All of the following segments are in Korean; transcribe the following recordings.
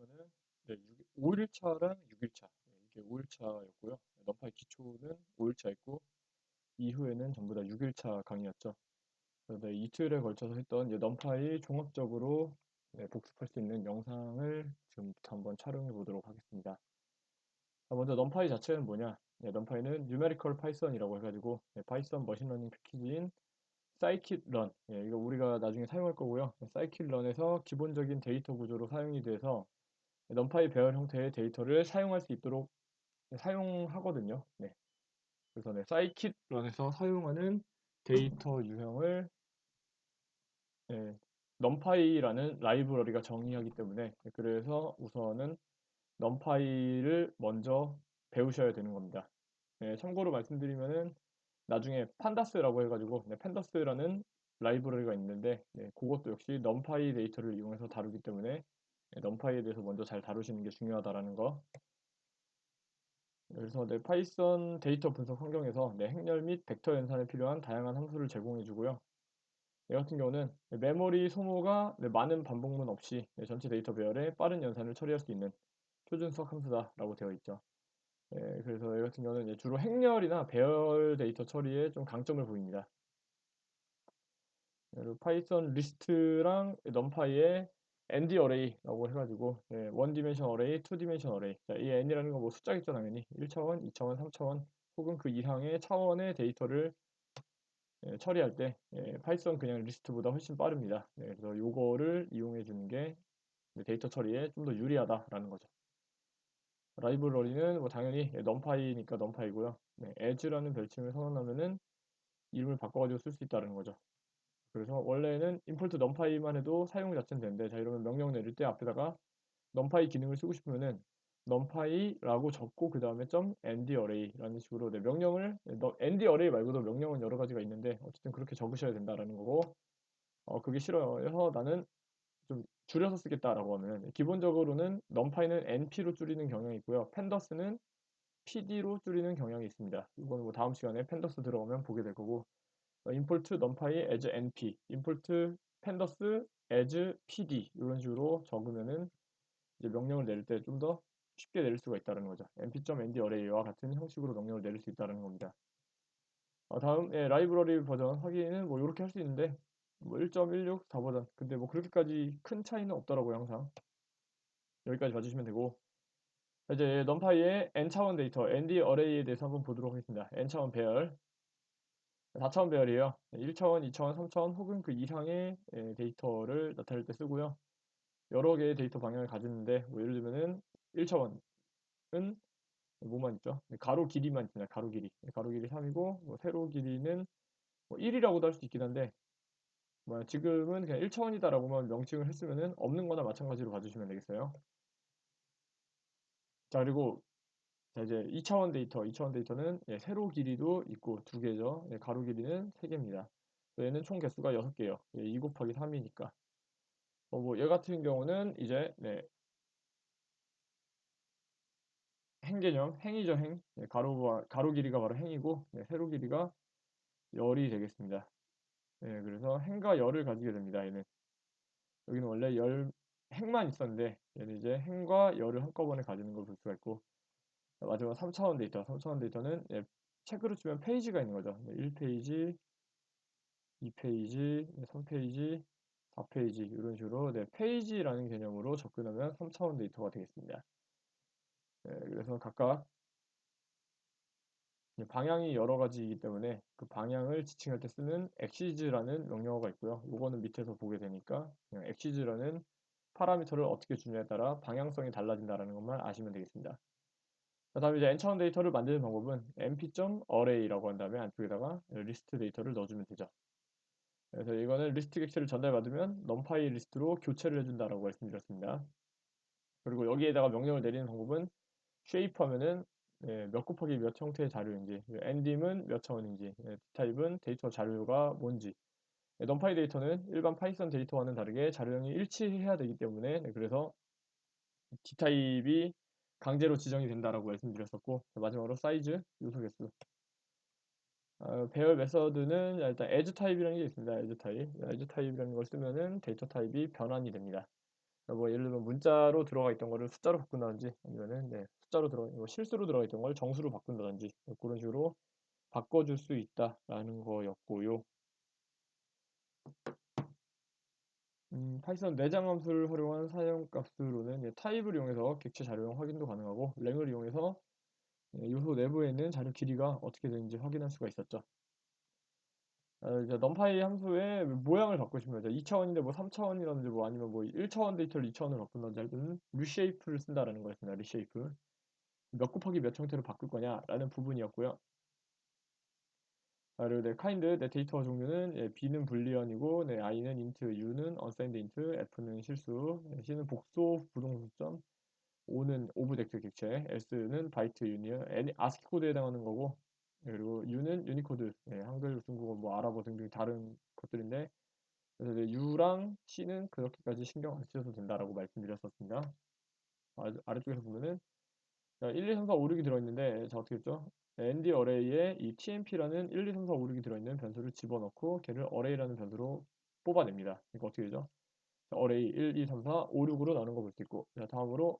보면은 5일차랑 6일차 이게 5일차였고요. 넌파이 기초는 5일차 있고 이후에는 전부 다 6일차 강의였죠. 그래서 이틀에 걸쳐서 했던 이제 넌파이 종합적으로 복습할 수 있는 영상을 지금부터 한번 촬영해 보도록 하겠습니다. 먼저 넌파이 자체는 뭐냐? 넌파이는 Numerical Python이라고 해가지고 파이썬 머신러닝 패키지인 scikit-learn, 이거 우리가 나중에 사용할 거고요. scikit-learn에서 기본적인 데이터 구조로 사용이 돼서 넘파이 배열 형태의 데이터를 사용할 수 있도록 사용하거든요. 네. 그래서 scikit-learn에서 사용하는 데이터 유형을 numpy라는 라이브러리가 정의하기 때문에 그래서 우선은 numpy를 먼저 배우셔야 되는 겁니다. 참고로 말씀드리면은 나중에 판다스라고 해가지고 판다스라는 라이브러리가 있는데 그것도 역시 numpy 데이터를 이용해서 다루기 때문에 numpy에 대해서 먼저 잘 다루시는 게 중요하다라는 거. 그래서 파이썬 데이터 분석 환경에서 행렬 및 벡터 연산에 필요한 다양한 함수를 제공해 주고요. 얘 같은 경우는 메모리 소모가 많은 반복문 없이 전체 데이터 배열에 빠른 연산을 처리할 수 있는 표준수학 함수다라고 되어 있죠. 그래서 얘 같은 경우는 주로 행렬이나 배열 데이터 처리에 좀 강점을 보입니다. 그리고 파이썬 리스트랑 넘파이의 ND 어레이라고 해가지고 원 디멘션 어레이, 투 디멘션 어레이. 자, 이 N이라는 건 뭐 숫자겠죠, 당연히. 1차원, 2차원, 3차원 혹은 그 이상의 차원의 데이터를 처리할 때 파이썬 그냥 리스트보다 훨씬 빠릅니다. 그래서 요거를 이용해 주는 게 데이터 처리에 좀 더 유리하다라는 거죠. 라이브러리는 뭐 당연히 넘파이니까 넘파이고요. edge라는 별칭을 선언하면은 이름을 바꿔가지고 쓸 수 있다는 거죠. 그래서 원래는 import numpy만 해도 사용 자체는 되는데, 자 이러면 명령 내릴 때 앞에다가 numpy 기능을 쓰고 싶으면은 numpy라고 적고 그 다음에 .ndarray라는 식으로 명령을 ndarray 말고도 명령은 여러 가지가 있는데 어쨌든 그렇게 적으셔야 된다라는 거고, 그게 싫어요. 나는 좀 줄여서 쓰겠다라고 하면 기본적으로는 numpy는 np로 줄이는 경향이 있고요. pandas는 pd로 줄이는 경향이 있습니다. 이거는 뭐 다음 시간에 pandas 들어오면 보게 될 거고, import numpy as np, import pandas as pd 이런 식으로 적으면은 이제 명령을 내릴 때 좀 더 쉽게 내릴 수가 있다는 거죠. np.ndarray와 같은 형식으로 명령을 내릴 수 있다는 겁니다. 다음 라이브러리 버전 확인은 뭐 이렇게 할 수 있는데 뭐 1.16 4버전, 근데 뭐 그렇게까지 큰 차이는 없더라고요. 항상 여기까지 봐주시면 되고, 이제 numpy의 n차원 데이터 nd 어레이에 대해서 한번 보도록 하겠습니다. n차원 배열 4차원 배열이에요. 1차원, 2차원, 3차원 혹은 그 이상의 데이터를 나타낼 때 쓰고요. 여러 개의 데이터 방향을 가지는데 뭐 예를 들면은 1차원은 뭐만 있죠? 가로 길이만 있습니다. 가로 길이. 가로 길이 3이고 뭐 세로 길이는 뭐 1이라고도 할 수 있긴 한데 뭐 지금은 그냥 1차원이다라고만 명칭을 했으면은 없는 거나 마찬가지로 봐주시면 되겠어요. 자, 그리고 자, 이제 2차원 데이터, 2차원 데이터는 세로 길이도 있고 두 개죠. 가로 길이는 3개입니다. 얘는 총 개수가 6개예요. 2 곱하기 3이니까. 뭐 얘 같은 경우는 이제 행 개념, 행이죠, 행. 가로 길이가 바로 행이고 세로 길이가 열이 되겠습니다. 그래서 행과 열을 가지게 됩니다. 얘는 여기는 원래 열 행만 있었는데 얘는 이제 행과 열을 한꺼번에 가지는 걸 볼 수가 있고, 마지막 3차원 데이터, 3차원 데이터는 책으로 치면 페이지가 있는 거죠. 1페이지, 2페이지, 3페이지, 4페이지 이런 식으로 페이지라는 개념으로 접근하면 3차원 데이터가 되겠습니다. 그래서 각각 방향이 여러 가지이기 때문에 그 방향을 지칭할 때 쓰는 axes라는 명령어가 있고요. 이거는 밑에서 보게 되니까 그냥 axes라는 파라미터를 어떻게 주냐에 따라 방향성이 달라진다는 것만 아시면 되겠습니다. 다음에 이제 n차원 데이터를 만드는 방법은 np.array라고 한 다음에 안쪽에다가 리스트 데이터를 넣어주면 되죠. 그래서 이거는 리스트 객체를 전달받으면 numpy 리스트로 교체를 해준다라고 말씀드렸습니다. 그리고 여기에다가 명령을 내리는 방법은 shape 하면은 몇 곱하기 몇 형태의 자료인지, ndim은 몇 차원인지, d타입은 데이터 자료가 뭔지. numpy 데이터는 일반 파이썬 데이터와는 다르게 자료형이 일치해야 되기 때문에 그래서 d타입이 강제로 지정이 된다라고 말씀드렸었고, 마지막으로 사이즈, 요소 개수. 배열 메서드는 일단 edge 타입이라는 게 있습니다. edge 타입. edge 타입이라는 걸 쓰면은 데이터 타입이 변환이 됩니다. 뭐 예를 들면 문자로 들어가 있던 거를 숫자로 바꾼다든지 아니면은 실수로 들어가 있던 걸 정수로 바꾼다든지 그런 식으로 바꿔줄 수 있다라는 거였고요. 파이썬 내장 함수를 활용한 사용값으로는 타입을 이용해서 객체 자료형 확인도 가능하고 랭을 이용해서 요소 내부에 있는 자료 길이가 어떻게 되는지 확인할 수가 있었죠. 이제 numpy 함수의 모양을 바꾸시면 되죠. 2차원인데 뭐 3차원이라든지 뭐 아니면 뭐 1차원 데이터를 2차원으로 바꾼다든지 할 때는 reshape를 쓴다라는 거였습니다. reshape. 몇 곱하기 몇 형태로 바꿀 거냐라는 부분이었고요. 그리고 네, kind, 내 데이터 종류는 b는 불리언이고, 네, i는 int, u는 unsigned int, f는 실수, c는 복소 부동수점, o는 오브젝트 객체, s는 바이트 유니언, n이 ASCII 코드에 해당하는 거고, 그리고 u는 유니코드, 한글, 중국어, 뭐 아랍어 등등 다른 것들인데, 그래서 이제 u랑 c는 그렇게까지 신경 안 쓰셔도 된다라고 말씀드렸었습니다. 아래쪽에서 보면은 자, 1, 2, 3, 4, 5, 6이 들어있는데 자 어떻게 했죠? ND 어레이에 이 TMP라는 1, 2, 3, 4, 5, 6이 들어있는 변수를 집어넣고 걔를 어레이라는 변수로 뽑아냅니다. 이거 어떻게 되죠? 자, 어레이 1, 2, 3, 4, 5, 6으로 나눈 거 볼 수 있고 자, 다음으로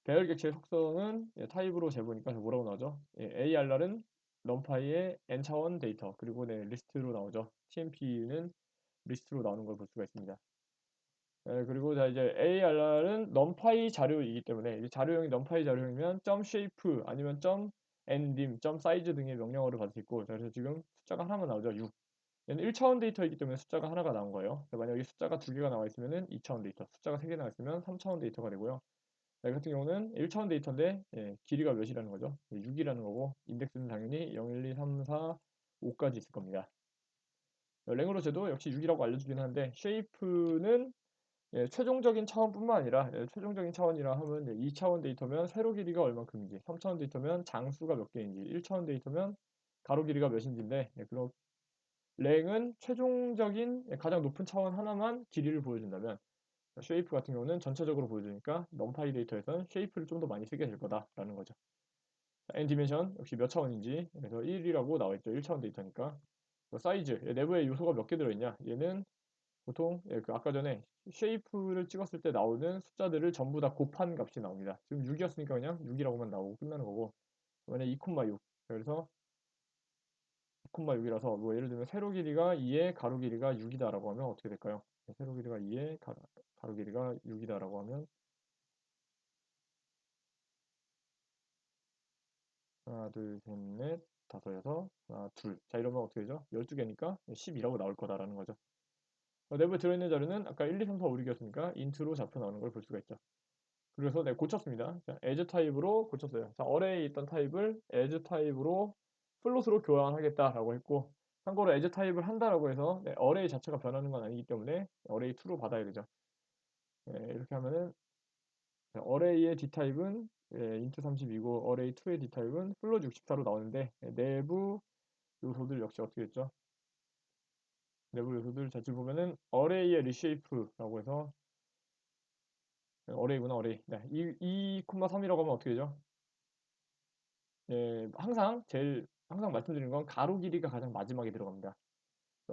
배열 객체의 속성은 타입으로 재보니까 뭐라고 나오죠? ARR은 numpy의 n차원 데이터 그리고 리스트로 나오죠. TMP는 리스트로 나오는 걸 볼 수가 있습니다. 그리고 자 이제 ARR은 numpy 자료이기 때문에 이 자료형이 numpy 자료형이면 .shape 아니면 .ndim, .size 등의 명령어를 받을 수 있고 자, 그래서 지금 숫자가 하나만 나오죠. 6. 얘는 1차원 데이터이기 때문에 숫자가 하나가 나온 거예요. 만약에 숫자가 두 개가 나와 있으면은 2차원 데이터, 숫자가 세 개 나와 있으면 3차원 데이터가 되고요. 자, 이 같은 경우는 1차원 데이터인데 길이가 몇이라는 거죠. 6이라는 거고 인덱스는 당연히 0, 1, 2, 3, 4, 5까지 있을 겁니다. 랭으로 재도 역시 6이라고 알려주긴 하는데 shape는 최종적인 차원뿐만 아니라 최종적인 차원이라 하면 2차원 데이터면 세로 길이가 얼만큼인지 3차원 데이터면 장수가 몇 개인지 1차원 데이터면 가로 길이가 몇인지인데 그럼 랭은 최종적인 가장 높은 차원 하나만 길이를 보여준다면 쉐이프 같은 경우는 전체적으로 보여주니까 넘파이 데이터에서는 쉐이프를 좀 더 많이 쓰게 될 거다라는 거죠. n 디멘션 역시 몇 차원인지 그래서 1이라고 나와있죠. 1차원 데이터니까 사이즈 내부에 요소가 몇 개 들어있냐 얘는 보통 그 아까 전에 쉐이프를 찍었을 때 나오는 숫자들을 전부 다 곱한 값이 나옵니다. 지금 6이었으니까 그냥 6이라고만 나오고 끝나는 거고 만약 2,6 그래서 2,6이라서 뭐 예를 들면 세로 길이가 2에 가로 길이가 6이다라고 하면 어떻게 될까요? 세로 길이가 2에 가로 길이가 6이다라고 하면 하나 둘셋넷 다섯 여섯 하나 둘 자 이러면 어떻게 되죠? 12개니까 10이라고 나올 거다라는 거죠. 내부에 들어있는 자료는 아까 1, 2, 3, 4, 5, 6이었으니까 인트로 잡혀 나오는 걸 볼 수가 있죠. 그래서 고쳤습니다. 자, as 타입으로 고쳤어요. 자, 어레이에 있던 타입을 as 타입으로 플롯으로 교환하겠다라고 했고 참고로 as 타입을 한다라고 해서 어레이 자체가 변하는 건 아니기 때문에 어레이 2로 받아야 되죠. 이렇게 하면은 어레이의 d 타입은 int 32고 어레이 2의 d 타입은 플롯 64로 나오는데 내부 요소들 역시 어떻게 했죠? 내부 요소들 자 지금 보면은 어레이의 reshape라고 해서 어레이구나 어레이. 네, 2,3이라고 하면 어떻게 되죠? 항상 말씀드리는 건 가로 길이가 가장 마지막에 들어갑니다.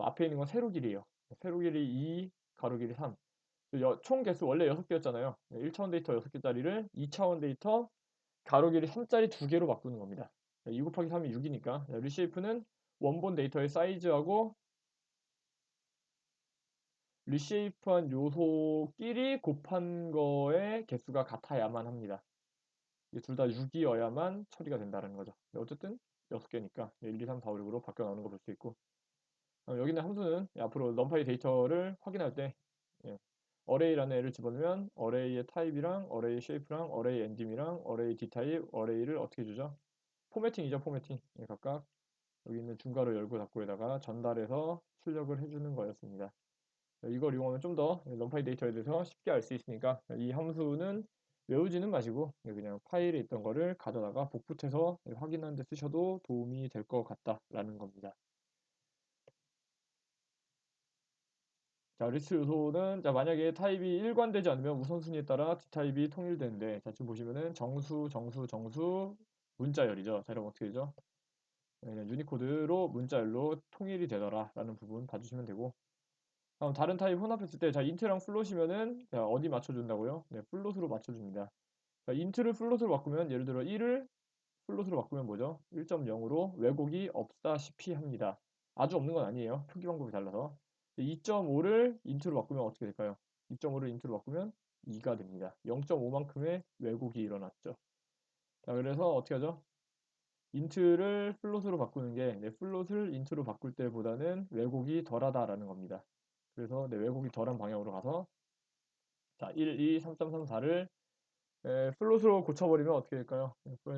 앞에 있는 건 세로 길이에요. 세로 길이 2, 가로 길이 3. 총 개수 원래 6개였잖아요. 1차원 데이터 6개짜리를 2차원 데이터 가로 길이 3짜리 2개로 바꾸는 겁니다. 2 곱하기 3이 6이니까 리쉐이프는 원본 데이터의 사이즈하고 리쉐이프한 요소끼리 곱한 거의 개수가 같아야만 합니다. 둘 다 6이어야만 처리가 된다는 거죠. 어쨌든 6개니까 1, 2, 3, 4, 5, 6으로 바뀌어 나오는 거 볼 수 있고 여기 있는 함수는 앞으로 numpy 데이터를 확인할 때 어레이라는 애를 집어넣으면 어레이의 타입이랑 어레이 쉐이프랑 어레이 엔딩이랑 어레이 d타입 어레이를 어떻게 주죠? 포매팅이죠 포매팅. 각각 여기 있는 중괄호 열고 닫고에다가 전달해서 출력을 해주는 거였습니다. 이걸 이용하면 좀 더 numpy 데이터에 대해서 쉽게 알 수 있으니까 이 함수는 외우지는 마시고 그냥 파일에 있던 거를 가져다가 복붙해서 확인하는 데 쓰셔도 도움이 될 것 같다라는 겁니다. 자, 리스트 요소는 자 만약에 타입이 일관되지 않으면 우선순위에 따라 D타입이 통일되는데 자 지금 보시면은 정수 문자열이죠. 자 이러면 어떻게 되죠? 유니코드로 문자열로 통일이 되더라 라는 부분 봐주시면 되고 다음 다른 타입 혼합했을 때, 자, 인트랑 플롯이면은, 자, 어디 맞춰준다고요? 네, 플롯으로 맞춰줍니다. 자, 인트를 플롯으로 바꾸면, 예를 들어 1을 플롯으로 바꾸면 뭐죠? 1.0으로 왜곡이 없다시피 합니다. 아주 없는 건 아니에요. 표기 방법이 달라서. 2.5를 인트로 바꾸면 어떻게 될까요? 2.5를 인트로 바꾸면 2가 됩니다. 0.5만큼의 왜곡이 일어났죠. 자, 그래서 어떻게 하죠? 인트를 플롯으로 바꾸는 게, 네, 플롯을 인트로 바꿀 때보다는 왜곡이 덜하다라는 겁니다. 그래서 네, 왜곡이 덜한 방향으로 가서, 자, 1, 2, 3.34를 플롯으로 고쳐버리면 어떻게 될까요?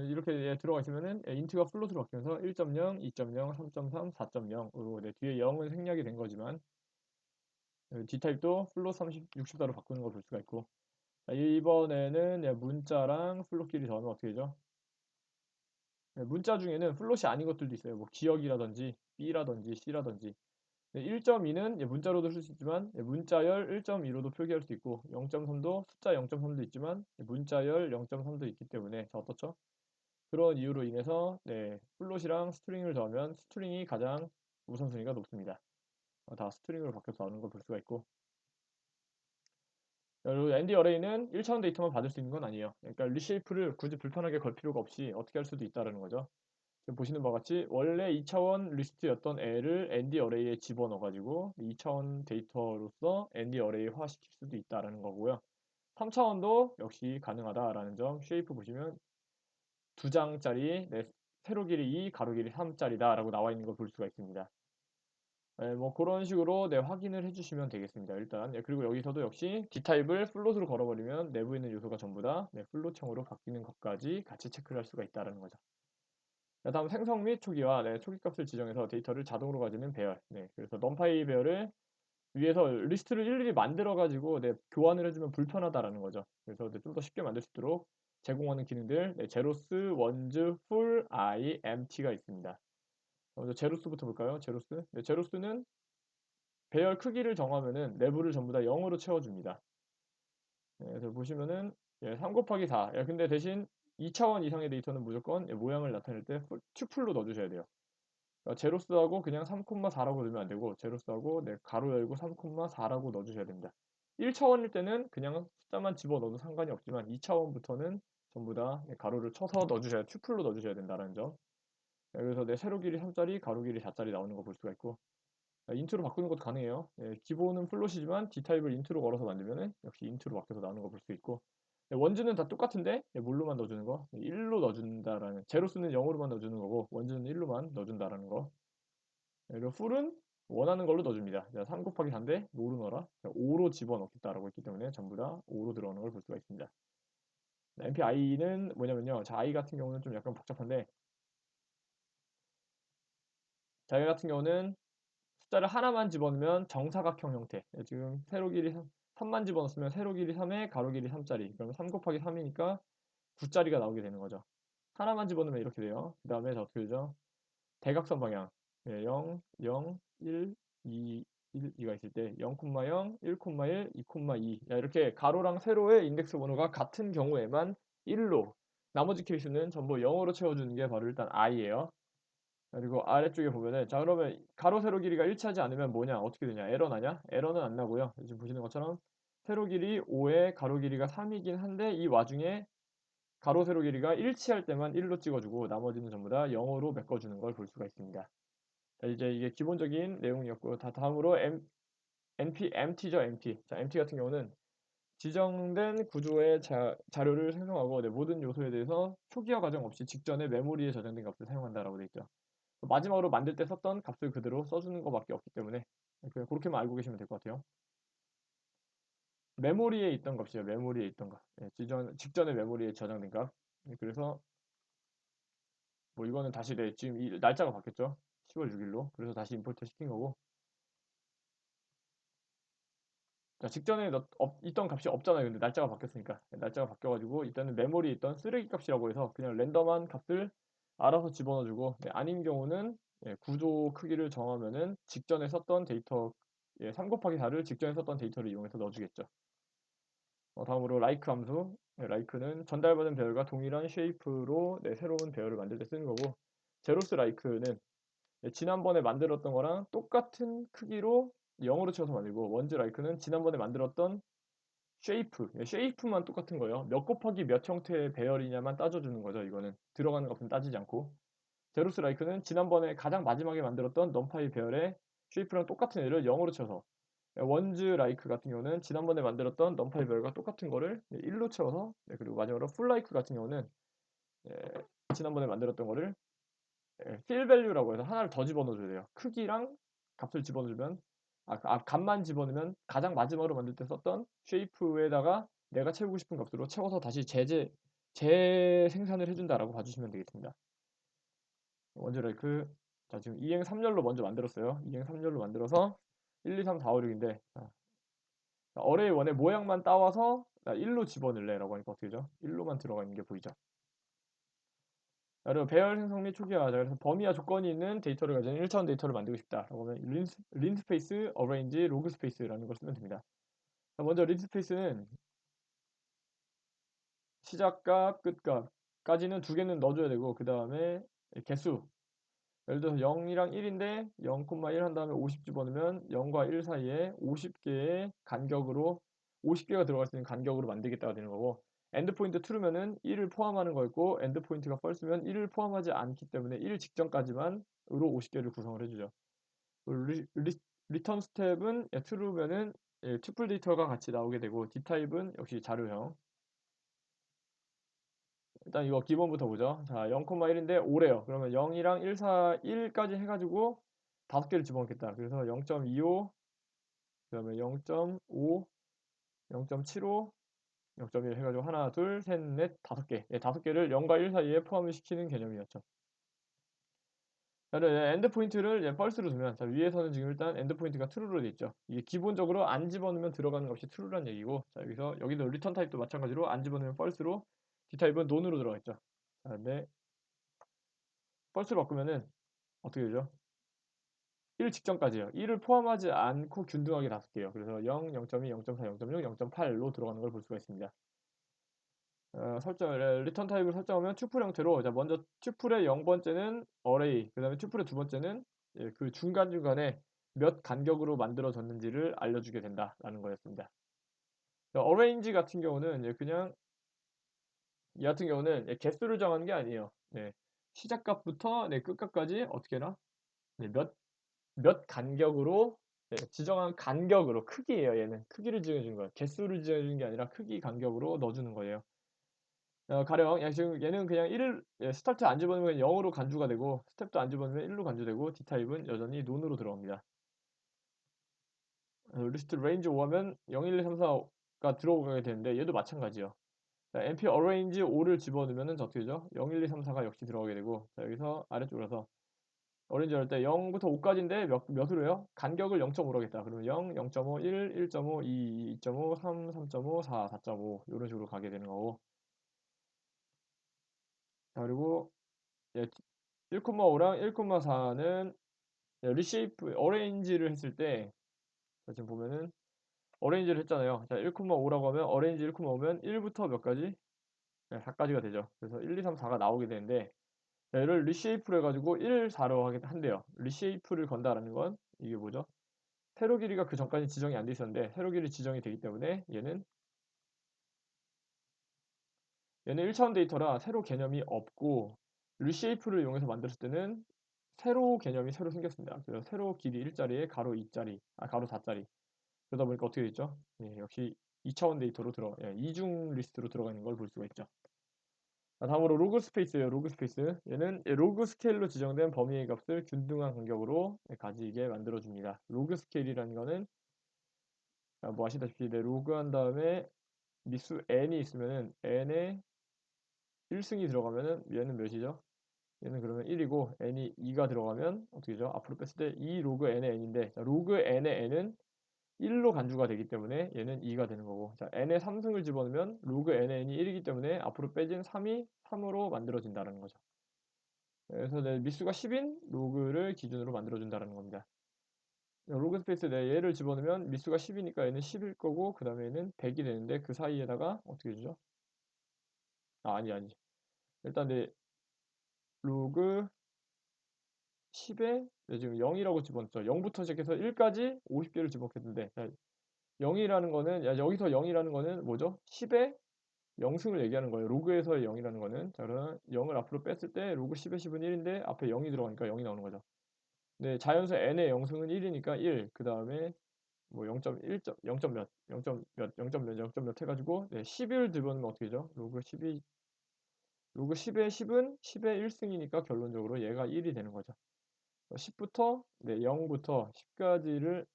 이렇게 들어가 있으면은 인트가 플롯으로 바뀌면서 1.0, 2.0, 3.3, 4.0으로 뒤에 0은 생략이 된 거지만 D타입도 플롯 30, 64로 바꾸는 걸 볼 수가 있고, 자, 이번에는 문자랑 플롯끼리 더하면 어떻게 되죠? 문자 중에는 플롯이 아닌 것들도 있어요. 뭐 기억이라든지 B라든지 C라든지. 1.2는 문자로도 쓸 수 있지만 문자열 1.2로도 표기할 수 있고, 0.3도 숫자 0.3도 있지만 문자열 0.3도 있기 때문에, 자, 어떻죠? 그런 이유로 인해서 네, 플롯이랑 스트링을 더하면 스트링이 가장 우선순위가 높습니다. 다 스트링으로 바뀌어서 나오는 걸 볼 수가 있고, 그리고 ND 어레이는 1차원 데이터만 받을 수 있는 건 아니에요. 그러니까 리쉐이프를 굳이 불편하게 걸 필요가 없이 어떻게 할 수도 있다는 거죠. 지금 보시는 바와 같이 원래 2차원 리스트였던 애를 ND 어레이에 집어넣어가지고 2차원 데이터로서 ND 어레이화 시킬 수도 있다는 거고요. 3차원도 역시 가능하다라는 점, 쉐이프 보시면 2장짜리 세로 길이 2, 가로 길이 3짜리다 라고 나와 있는 걸 볼 수가 있습니다. 네, 뭐 그런 식으로 확인을 해주시면 되겠습니다. 일단 그리고 여기서도 역시 D타입을 플롯으로 걸어버리면 내부에 있는 요소가 전부 다 플롯형으로 바뀌는 것까지 같이 체크를 할 수가 있다는 거죠. 자, 다음 생성 및 초기화, 초기 값을 지정해서 데이터를 자동으로 가지는 배열. 그래서 넘파이 배열을 위에서 리스트를 일일이 만들어가지고 교환을 해주면 불편하다라는 거죠. 그래서 좀 더 쉽게 만들 수 있도록 제공하는 기능들, 제로스, 원즈, 풀, 아이, 엠티가 있습니다. 먼저 제로스부터 볼까요? 제로스. 제로스는 배열 크기를 정하면은 내부를 전부 다 0으로 채워줍니다. 그래서 보시면은 3 곱하기 4. 근데 대신 2차원 이상의 데이터는 무조건 모양을 나타낼 때 튜플로 넣어주셔야 돼요. 그러니까 제로스하고 그냥 3,4라고 넣으면 안 되고, 제로스하고 가로 열고 3,4라고 넣어주셔야 됩니다. 1차원일 때는 그냥 숫자만 집어넣어도 상관이 없지만 2차원부터는 전부 다 가로를 쳐서 넣어주셔야, 튜플로 넣어주셔야 된다는 점. 그래서 세로 길이 3짜리, 가로 길이 4짜리 나오는 거 볼 수가 있고, 인트로 바꾸는 것도 가능해요. 기본은 플롯이지만 D타입을 인트로 걸어서 만들면은 역시 인트로 바뀌어서 나오는 거 볼 수 있고, 원즈는 다 똑같은데 뭘로만 넣어주는 거? 1로 넣어준다라는, 제로스는 0으로만 넣어주는 거고 원즈는 1로만 넣어준다라는 거. 그리고 풀은 원하는 걸로 넣어줍니다. 3 곱하기 4인데 뭐로 넣어라? 5로 집어넣겠다라고 했기 때문에 전부 다 5로 들어가는 걸 볼 수가 있습니다. MPI는 뭐냐면요. 자, I 같은 경우는 좀 약간 복잡한데, 자, 이 같은 경우는 숫자를 하나만 집어넣으면 정사각형 형태. 지금 세로 길이 3만 집어넣었으면 세로 길이 3에 가로 길이 3짜리. 그러면 3 곱하기 3이니까 9짜리가 나오게 되는 거죠. 하나만 집어넣으면 이렇게 돼요. 그 다음에 어떻게 되죠? 대각선 방향. 0, 0, 1, 2, 1, 2가 있을 때 0, 0, 1, 1, 2, 2. 이렇게 가로랑 세로의 인덱스 번호가 같은 경우에만 1로, 나머지 케이스는 전부 0으로 채워주는 게 바로 일단 i예요. 그리고 아래쪽에 보면은, 자, 그러면 가로 세로 길이가 일치하지 않으면 뭐냐? 어떻게 되냐? 에러 나냐? 에러는 안 나고요. 지금 보시는 것처럼 세로 길이 5에 가로 길이가 3이긴 한데, 이 와중에 가로 세로 길이가 일치할 때만 1로 찍어주고 나머지는 전부 다 0으로 메꿔주는 걸 볼 수가 있습니다. 자, 이제 이게 기본적인 내용이었고, 다음으로 NP, MT죠, MT. 자, MT 같은 경우는 지정된 구조의 자료를 생성하고 모든 요소에 대해서 초기화 과정 없이 직전에 메모리에 저장된 값을 사용한다라고 되어 있죠. 마지막으로 만들 때 썼던 값을 그대로 써주는 것밖에 없기 때문에 그냥 그렇게만 알고 계시면 될 것 같아요. 메모리에 있던 값이에요. 메모리에 있던 값. 직전에 메모리에 저장된 값. 그래서 뭐 이거는 다시 지금 이 날짜가 바뀌었죠. 10월 6일로. 그래서 다시 임포트 시킨 거고. 자, 직전에 있던 값이 없잖아요. 근데 날짜가 바뀌었으니까. 날짜가 바뀌어가지고 일단은 메모리에 있던 쓰레기 값이라고 해서 그냥 랜덤한 값을 알아서 집어넣어주고, 아닌 경우는 구조 크기를 정하면은 직전에 썼던 데이터, 3 곱하기 4를 직전에 썼던 데이터를 이용해서 넣어주겠죠. 다음으로 like 함수. like는 전달받은 배열과 동일한 쉐이프로 새로운 배열을 만들 때 쓰는 거고, 제로스 like는 지난번에 만들었던 거랑 똑같은 크기로 영어로 채워서 만들고 원즈 라이크는 지난번에 만들었던 쉐이프만 똑같은 거예요. 몇 곱하기 몇 형태의 배열이냐만 따져주는 거죠. 이거는 들어가는 값은 따지지 않고. 제로스 라이크는 지난번에 가장 마지막에 만들었던 넘파이 배열의 쉐이프랑 똑같은 애를 영어로 쳐서 원즈 라이크 같은 경우는 지난번에 만들었던 넘파이 배열과 똑같은 거를 1로 채워서 그리고 마지막으로 풀 라이크 같은 경우는 지난번에 만들었던 거를 필 밸류라고 해서 하나를 더 집어넣어줘야 돼요. 크기랑 값을 집어넣으면 값만 집어넣으면 가장 마지막으로 만들 때 썼던 쉐이프에다가 내가 채우고 싶은 값으로 채워서 다시 재생산을 해준다라고 봐주시면 되겠습니다. 원즈 라이크 자 지금 2행 3열로 먼저 만들었어요. 2행 3열로 만들어서 1, 2, 3, 4, 5, 6인데 어레이 1의 모양만 따와서 1로 집어넣을래 라고 하니까 어떻게 되죠? 1로만 들어가 있는 게 보이죠? 그리고 배열 생성 및 초기화. 그래서 범위와 조건이 있는 데이터를 가진 1차원 데이터를 만들고 싶다라고 하면 린 스페이스, 어레인지, 로그 스페이스라는 걸 쓰면 됩니다. 먼저 린 스페이스는 시작값, 끝값까지는 두 개는 넣어줘야 되고 그 다음에 개수. 예를 들어서 0이랑 1인데 0,1 한 다음에 50 집어넣으면 0과 1 사이에 50개의 간격으로 50개가 들어갈 수 있는 간격으로 만들겠다가 되는 거고 엔드포인트 true면은 1을 포함하는 거였고 엔드포인트가 false면 1을 포함하지 않기 때문에 1 직전까지만으로 50개를 구성을 해주죠. 리턴 스텝은 true면은 투플 데이터가 같이 나오게 되고 d타입은 역시 자료형. 일단 이거 기본부터 보죠. 자, 0,1인데 5래요. 그러면 0이랑 1까지 해가지고 5개를 집어넣겠다. 그래서 0.25, 그 다음에 0.5, 0.75, 0.1 해가지고 하나, 둘, 셋, 넷, 5개. 5개를 0과 1 사이에 포함을 시키는 개념이었죠. 그다음에 엔드 포인트를 false로 두면 자, 위에서는 지금 일단 엔드 포인트가 true로 돼 있죠. 이게 기본적으로 안 집어넣으면 들어가는 값이 true란 얘기고 자, 여기도 리턴 타입도 마찬가지로 안 집어넣으면 false로 d타입은 none으로 들어가 있죠. 자, 근데 false로 바꾸면은 어떻게 되죠? 1 직전까지요. 1을 포함하지 않고 균등하게 5개요. 그래서 0, 0.2, 0.4, 0.6, 0.8로 들어가는 걸 볼 수가 있습니다. 리턴 타입을 설정하면 튜플 형태로 자 먼저 튜플의 0번째는 어레이 그 다음에 튜플의 두 번째는 그 중간중간에 몇 간격으로 만들어졌는지를 알려주게 된다라는 거였습니다. 어레인지 같은 경우는 그냥 이 같은 경우는 개수를 정하는 게 아니에요. 네, 시작값부터 끝값까지 어떻게 해라? 네, 몇 간격으로 지정한 간격으로 크기예요. 얘는 크기를 지정해주는 거예요. 개수를 지정해주는 게 아니라 크기 간격으로 넣어주는 거예요. 가령 지금 얘는 그냥 1을 스타트 안 집어넣으면 0으로 간주가 되고 스텝도 안 집어넣으면 1로 간주되고 D타입은 여전히 논으로 들어갑니다. 리스트 레인지 5하면 0, 1, 2, 3, 4가 들어오게 되는데 얘도 마찬가지예요. 자, np arrange 5를 집어넣으면 어떻게 되죠? 0, 1, 2, 3, 4가 역시 들어가게 되고 자, 여기서 아래쪽으로 가서 어레인지 할 때 0부터 5까지인데 몇으로요? 간격을 0.5로 하겠다. 그러면 0, 0.5, 1, 1.5, 2, 2.5, 3, 3.5, 4, 4.5 이런 식으로 가게 되는 거고 자, 그리고 1,5랑 1,4는 리쉐이프 어레인지를 했을 때 지금 보면은 어레인지를 했잖아요. 자, 1,5라고 하면 어레인지 1,5면 1부터 몇 가지? 4까지가 되죠. 그래서 1, 2, 3, 4가 나오게 되는데 얘를 리쉐이프를 해가지고 1, 4로 한대요. 리쉐이프를 건다라는 건 이게 뭐죠? 세로 길이가 그 전까지 지정이 안 돼 있었는데 세로 길이 지정이 되기 때문에 얘는 1차원 데이터라 세로 개념이 없고 리쉐이프를 이용해서 만들었을 때는 세로 개념이 새로 생겼습니다. 그래서 세로 길이 1자리에 가로 2자리, 가로 4자리. 그러다 보니까 어떻게 됐죠? 역시 2차원 데이터로 이중 리스트로 들어가 있는 걸 볼 수가 있죠. 자, 다음으로 로그 스페이스예요. 로그 스페이스. 얘는 로그 스케일로 지정된 범위의 값을 균등한 간격으로 가지게 만들어줍니다. 로그 스케일이라는 거는 뭐 아시다시피 로그 한 다음에 미수 n이 있으면은 n에 1승이 들어가면은 얘는 몇이죠? 얘는 그러면 1이고 n이 2가 들어가면 어떻게 되죠? 앞으로 뺐을 때 2 로그 n의 n인데 자, 로그 n의 n은 1로 간주가 되기 때문에 얘는 2가 되는 거고 자, n에 3승을 집어넣으면 로그 n의 n이 1이기 때문에 앞으로 빼진 3이 3으로 만들어진다는 거죠. 그래서 내 미수가 10인 로그를 기준으로 만들어준다는 겁니다. 로그 스페이스 내 얘를 집어넣으면 미수가 10이니까 얘는 10일 거고 그 다음에 얘는 100이 되는데 그 사이에다가 어떻게 해주죠? 아니 일단 내 로그 10에 네, 지금 0이라고 집어넣었죠. 0부터 시작해서 1까지 50개를 집어넣겠는데, 0이라는 거는, 여기서 0이라는 거는 뭐죠? 10의 0승을 얘기하는 거예요. 로그에서의 0이라는 거는. 자, 그러면 0을 앞으로 뺐을 때 로그 10의 10은 1인데 앞에 0이 들어가니까 0이 나오는 거죠. 네, 자연수 n의 0승은 1이니까 1. 그 다음에 뭐 0.1. 0. 몇, 0. 몇, 0. 몇, 0. 몇 해가지고, 네, 10을 집어넣으면 어떻게 되죠? 로그 10의 10은 10의 1승이니까 결론적으로 얘가 1이 되는 거죠. 10부터, 네, 0부터 10까지를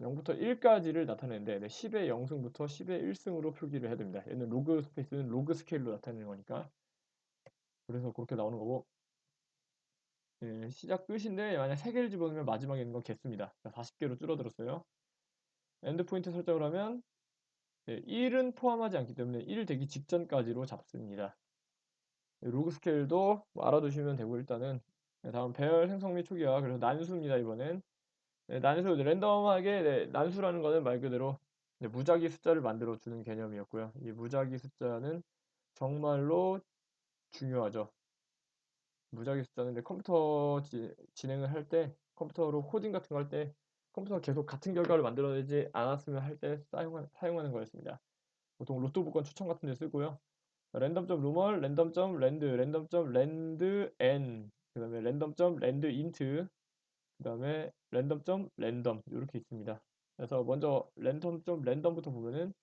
0부터 1까지를 나타내는데, 네, 10의 0승부터 10의 1승으로 표기를 해야 됩니다. 얘는 로그 스페이스는 로그 스케일로 나타내는 거니까. 그래서 그렇게 나오는 거고, 예, 시작 끝인데 만약 3개를 집어넣으면 마지막에 있는 건 개수입니다. 40개로 줄어들었어요. 엔드 포인트 설정을 하면, 예, 1은 포함하지 않기 때문에 1 되기 직전까지로 잡습니다. 예, 로그 스케일도 뭐 알아두시면 되고, 일단은. 네, 다음 배열 생성 및 초기화. 그래서 난수입니다, 이번엔. 네, 난수, 랜덤하게, 네, 난수라는 거는 말 그대로, 네, 무작위 숫자를 만들어 주는 개념이었고요. 이 무작위 숫자는 정말로 중요하죠. 무작위 숫자는 이제 컴퓨터 진행을 할 때, 컴퓨터로 코딩 같은 거 할 때, 컴퓨터가 계속 같은 결과를 만들어내지 않았으면 할 때 사용하는 거였습니다. 보통 로또 복권 추천 같은 데 쓰고요. 랜덤.루멀, 랜덤.랜드, 랜덤.랜드 n, 그 다음에 랜덤.랜드 인트, 그 다음에 랜덤.랜덤 이렇게 있습니다. 그래서 먼저 랜덤부터 보면은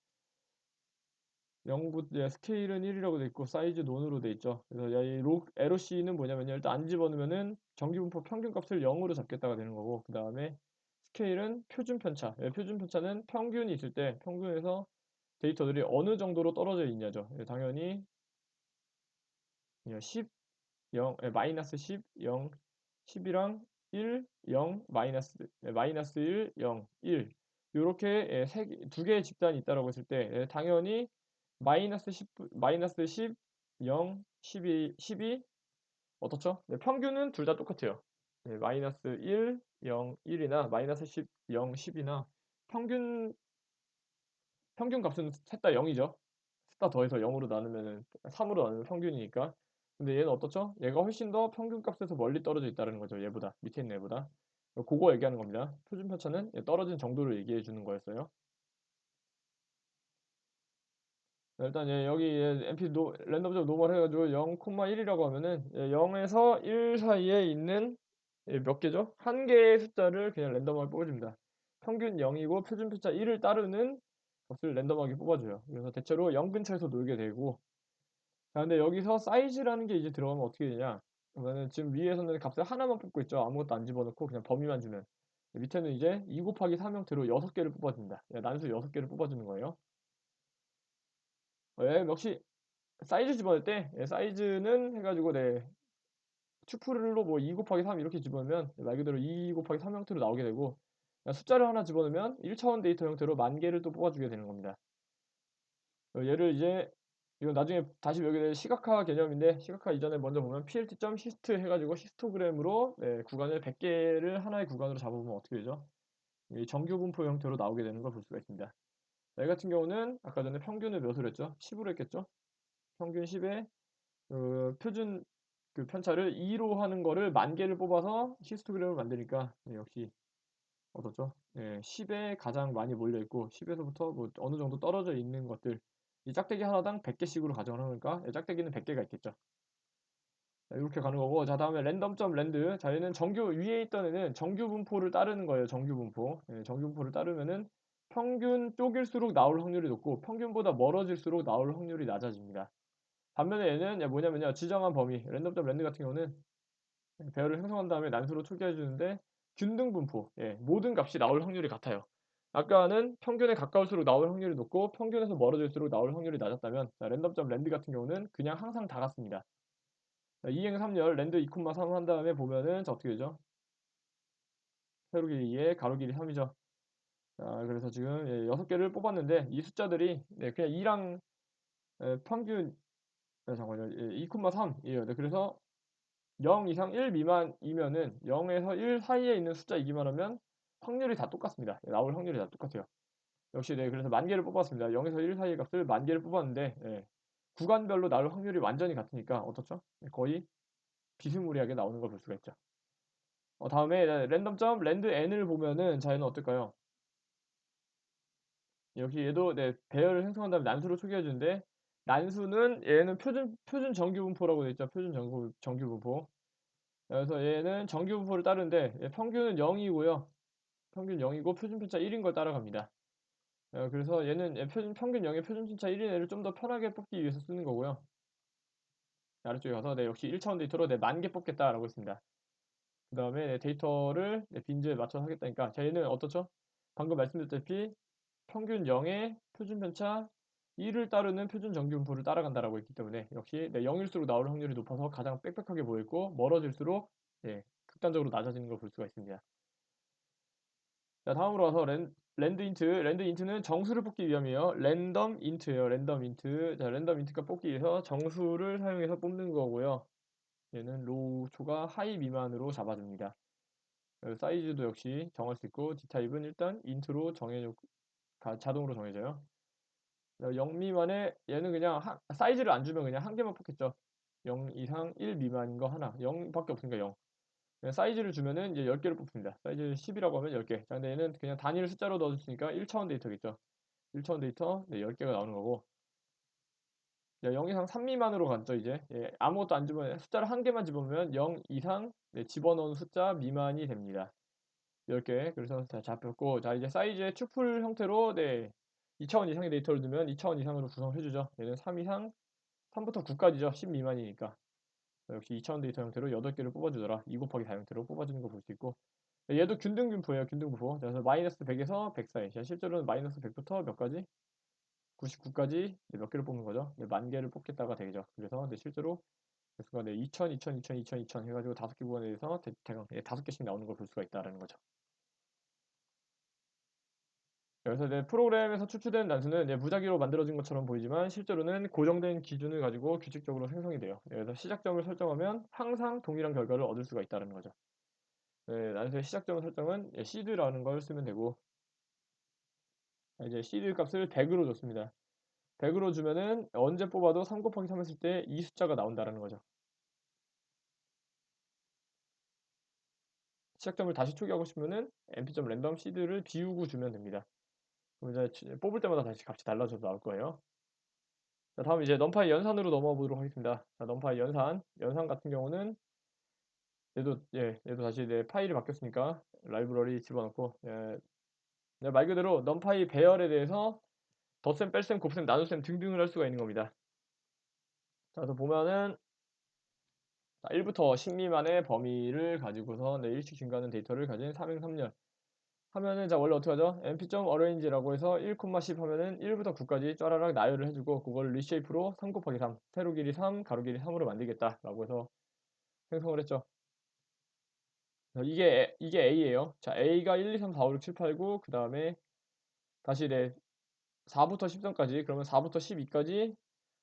0부터 스케일은 1이라고 돼 있고 사이즈 논으로 돼 있죠. 그래서 이 LOC는 뭐냐면요. 일단 안 집어넣으면은 정기분포 평균값을 0으로 잡겠다가 되는 거고, 그 다음에 스케일은 표준 편차. 표준 편차는 평균이 있을 때 평균에서 데이터들이 어느 정도로 떨어져 있냐죠. 당연히 10, 0, 마이너스 10, 0, 10이랑 1, 0, 마이너스 1, 0, 1. 요렇게 두 개의 집단이 있다라고 했을 때 당연히 마이너스 10, 0, 12, 12 어떻죠? 네, 평균은 둘 다 똑같아요. 네, 마이너스 1, 0, 1이나 마이너스 10, 0, 10이나 평균 평균 값은 셋 다 0이죠. 셋 다 더해서 0으로 나누면은 3으로 나누면 평균이니까. 근데 얘는 어떻죠? 얘가 훨씬 더 평균 값에서 멀리 떨어져 있다는 거죠. 얘보다 밑에 있는 얘보다. 그거 얘기하는 겁니다. 표준 편차는 떨어진 정도를 얘기해 주는 거였어요. 일단 여기 MP 랜덤적 노멀 해가지고 0,1이라고 하면은 0에서 1 사이에 있는 몇 개죠? 한 개의 숫자를 그냥 랜덤하게 뽑아줍니다. 평균 0이고 표준 편차 1을 따르는 값을 랜덤하게 뽑아줘요. 그래서 대체로 0 근처에서 놀게 되고, 자, 근데 여기서 사이즈라는 게 이제 들어가면 어떻게 되냐? 그러면은 지금 위에서는 값을 하나만 뽑고 있죠. 아무것도 안 집어넣고 그냥 범위만 주면. 밑에는 이제 2 곱하기 3 형태로 6개를 뽑아줍니다. 난수 6개를 뽑아주는 거예요. 역시 사이즈 집어넣을 때 사이즈는 해가지고 튜플로 뭐 2 곱하기 3 이렇게 집어넣으면 말 그대로 2 곱하기 3 형태로 나오게 되고, 숫자를 하나 집어넣으면 1차원 데이터 형태로 10,000개를 또 뽑아주게 되는 겁니다. 얘를 이제 이건 나중에 다시 여기 에 시각화 개념인데, 시각화 이전에 먼저 보면 plt.hist 해가지고 히스토그램으로 구간을 100개를 하나의 구간으로 잡아보면 어떻게 되죠? 이 정규 분포 형태로 나오게 되는 걸 볼 수가 있습니다. 이 같은 경우는 아까 전에 평균을 몇으로 했죠? 10으로 했겠죠? 평균 10에 그 표준 그 편차를 2로 하는 거를 10,000개를 뽑아서 히스토그램을 만드니까 역시 어떻죠? 10에 가장 많이 몰려 있고 10에서부터 뭐 어느 정도 떨어져 있는 것들, 이 짝대기 하나당 100개씩으로 가져가는 거니까 짝대기는 100개가 있겠죠. 자, 이렇게 가는 거고, 자, 다음에 랜덤.랜드. 자, 얘는 정규 위에 있던 애는 정규 분포를 따르는 거예요. 정규 분포. 정규 분포를 따르면은 평균 쪽일수록 나올 확률이 높고 평균보다 멀어질수록 나올 확률이 낮아집니다. 반면에 얘는 뭐냐면요. 지정한 범위, 랜덤.랜드 같은 경우는 배열을 형성한 다음에 난수로 초기화해 주는데 균등 분포, 모든 값이 나올 확률이 같아요. 아까는 평균에 가까울수록 나올 확률이 높고 평균에서 멀어질수록 나올 확률이 낮았다면, 랜덤.랜드 같은 경우는 그냥 항상 다 같습니다. 2행 3열 랜드 2,3 한 다음에 보면은 자, 어떻게 되죠? 세로 길이 2에 가로 길이 3이죠. 자, 그래서 지금 6개를 뽑았는데 이 숫자들이 그냥 2랑 평균, 잠깐만요. 2,3이에요. 그래서 0 이상 1 미만이면은 0에서 1 사이에 있는 숫자이기만 하면 확률이 다 똑같습니다. 나올 확률이 다 똑같아요. 역시 그래서 10,000개를 뽑았습니다. 0에서 1 사이의 값을 10,000개를 뽑았는데 구간별로 나올 확률이 완전히 같으니까 어떻죠? 거의 비스무리하게 나오는 걸 볼 수가 있죠. 다음에 랜덤점 랜드 n을 보면은 자 얘는 어떨까요? 여기 얘도 네, 배열을 생성한 다음에 난수로 초기화 주는데 난수는 얘는 표준 정규 분포라고 되어 있죠. 표준 정규 분포. 그래서 얘는 정규 분포를 따르는데 얘 평균은 0이고요. 평균 0이고 표준 편차 1인 걸 따라갑니다. 그래서 얘는 얘 평균 0의 표준 편차 1인 애를 좀 더 편하게 뽑기 위해서 쓰는 거고요. 아래쪽에 가서 네, 역시 1차원 데이터로 네, 10,000개 뽑겠다라고 했습니다. 그 다음에 데이터를 빈즈에 맞춰서 하겠다니까 자 얘는 어떻죠? 방금 말씀드렸다시피 평균 0의 표준 편차 1을 따르는 표준 정규분포를 따라간다라고 했기 때문에 역시 네, 0일수록 나올 확률이 높아서 가장 빽빽하게 보였고 멀어질수록 예, 극단적으로 낮아지는 걸 볼 수가 있습니다. 자 다음으로 와서 랜드 인트는 정수를 뽑기 위함이에요. 랜덤 인트예요. 랜덤 인트. 자 랜덤 인트가 뽑기 위해서 정수를 사용해서 뽑는 거고요. 얘는 로우 초가 하이 미만으로 잡아줍니다. 사이즈도 역시 정할 수 있고 D타입은 일단 인트로 자동으로 정해져요. 0 미만에 얘는 그냥 사이즈를 안 주면 그냥 한 개만 뽑겠죠. 0 이상 1 미만인 거 하나. 0밖에 없으니까 0. 그냥 사이즈를 주면은 이제 10개를 뽑습니다. 사이즈 10이라고 하면 10개. 자, 근데 얘는 그냥 단위를 숫자로 넣어줬으니까 1차원 데이터겠죠. 1차원 데이터 네, 10개가 나오는 거고. 0 이상 3 미만으로 갔죠, 이제. 예, 아무것도 안 집어넣으면 숫자를 한 개만 집어넣으면 0 이상 네, 집어넣은 숫자 미만이 됩니다. 10개. 그래서 다 잡혔고, 자, 이제 사이즈의 튜플 형태로, 네, 2차원 이상의 데이터를 두면 2차원 이상으로 구성을 해주죠. 얘는 3 이상, 3부터 9까지죠. 10 미만이니까. 역시 2차원 데이터 형태로 8개를 뽑아주더라. 2 곱하기 4 형태로 뽑아주는 거 볼 수 있고. 얘도 균등분포예요, 균등분포. 그래서 마이너스 100에서 100 사이. 실제로는 마이너스 100부터 몇 가지? 99까지 몇 개를 뽑는 거죠. 10,000개를 뽑겠다가 되죠. 그래서 실제로 개수가 2000, 2000, 2000, 2000, 2000 해가지고 5개 구간에 대해서 대강 5개씩 나오는 걸 볼 수가 있다라는 거죠. 그래서 프로그램에서 추출되는 단수는 무작위로 만들어진 것처럼 보이지만 실제로는 고정된 기준을 가지고 규칙적으로 생성이 돼요. 그래서 시작점을 설정하면 항상 동일한 결과를 얻을 수가 있다는 거죠. 단수의 시작점 설정은 seed라는 걸 쓰면 되고 이제 seed 값을 100으로 줬습니다. 100으로 주면은 언제 뽑아도 3 곱하기 3 했을 때 이 숫자가 나온다는 거죠. 시작점을 다시 초기하고 싶으면은 mp.random seed를 비우고 주면 됩니다. 그럼 이제 뽑을 때마다 다시 값이 달라져서 나올 거예요. 자, 다음 이제 넘파이 연산으로 넘어가 보도록 하겠습니다. 자, 넘파이 연산 같은 경우는 얘도 다시 파일이 바뀌었으니까 라이브러리 집어넣고 말 그대로 넘파이 배열에 대해서 덧셈, 뺄셈, 곱셈, 나눗셈 등등을 할 수가 있는 겁니다. 자, 그래서 보면은 1부터 10 미만의 범위를 가지고서 일씩 증가하는 데이터를 가진 3행삼열 하면은 자 원래 어떻게 하죠? mp.arrange라고 해서 1, 10 하면은 1부터 9까지 쫘라락 나열을 해주고 그걸 리쉐이프로 3 곱하기 3 세로 길이 3 가로 길이 3으로 만들겠다 라고 해서 생성을 했죠. 이게 A예요. 자 A가 1, 2, 3, 4, 5, 6, 7, 8, 9 그 다음에 다시 4부터 13까지 그러면 4부터 12까지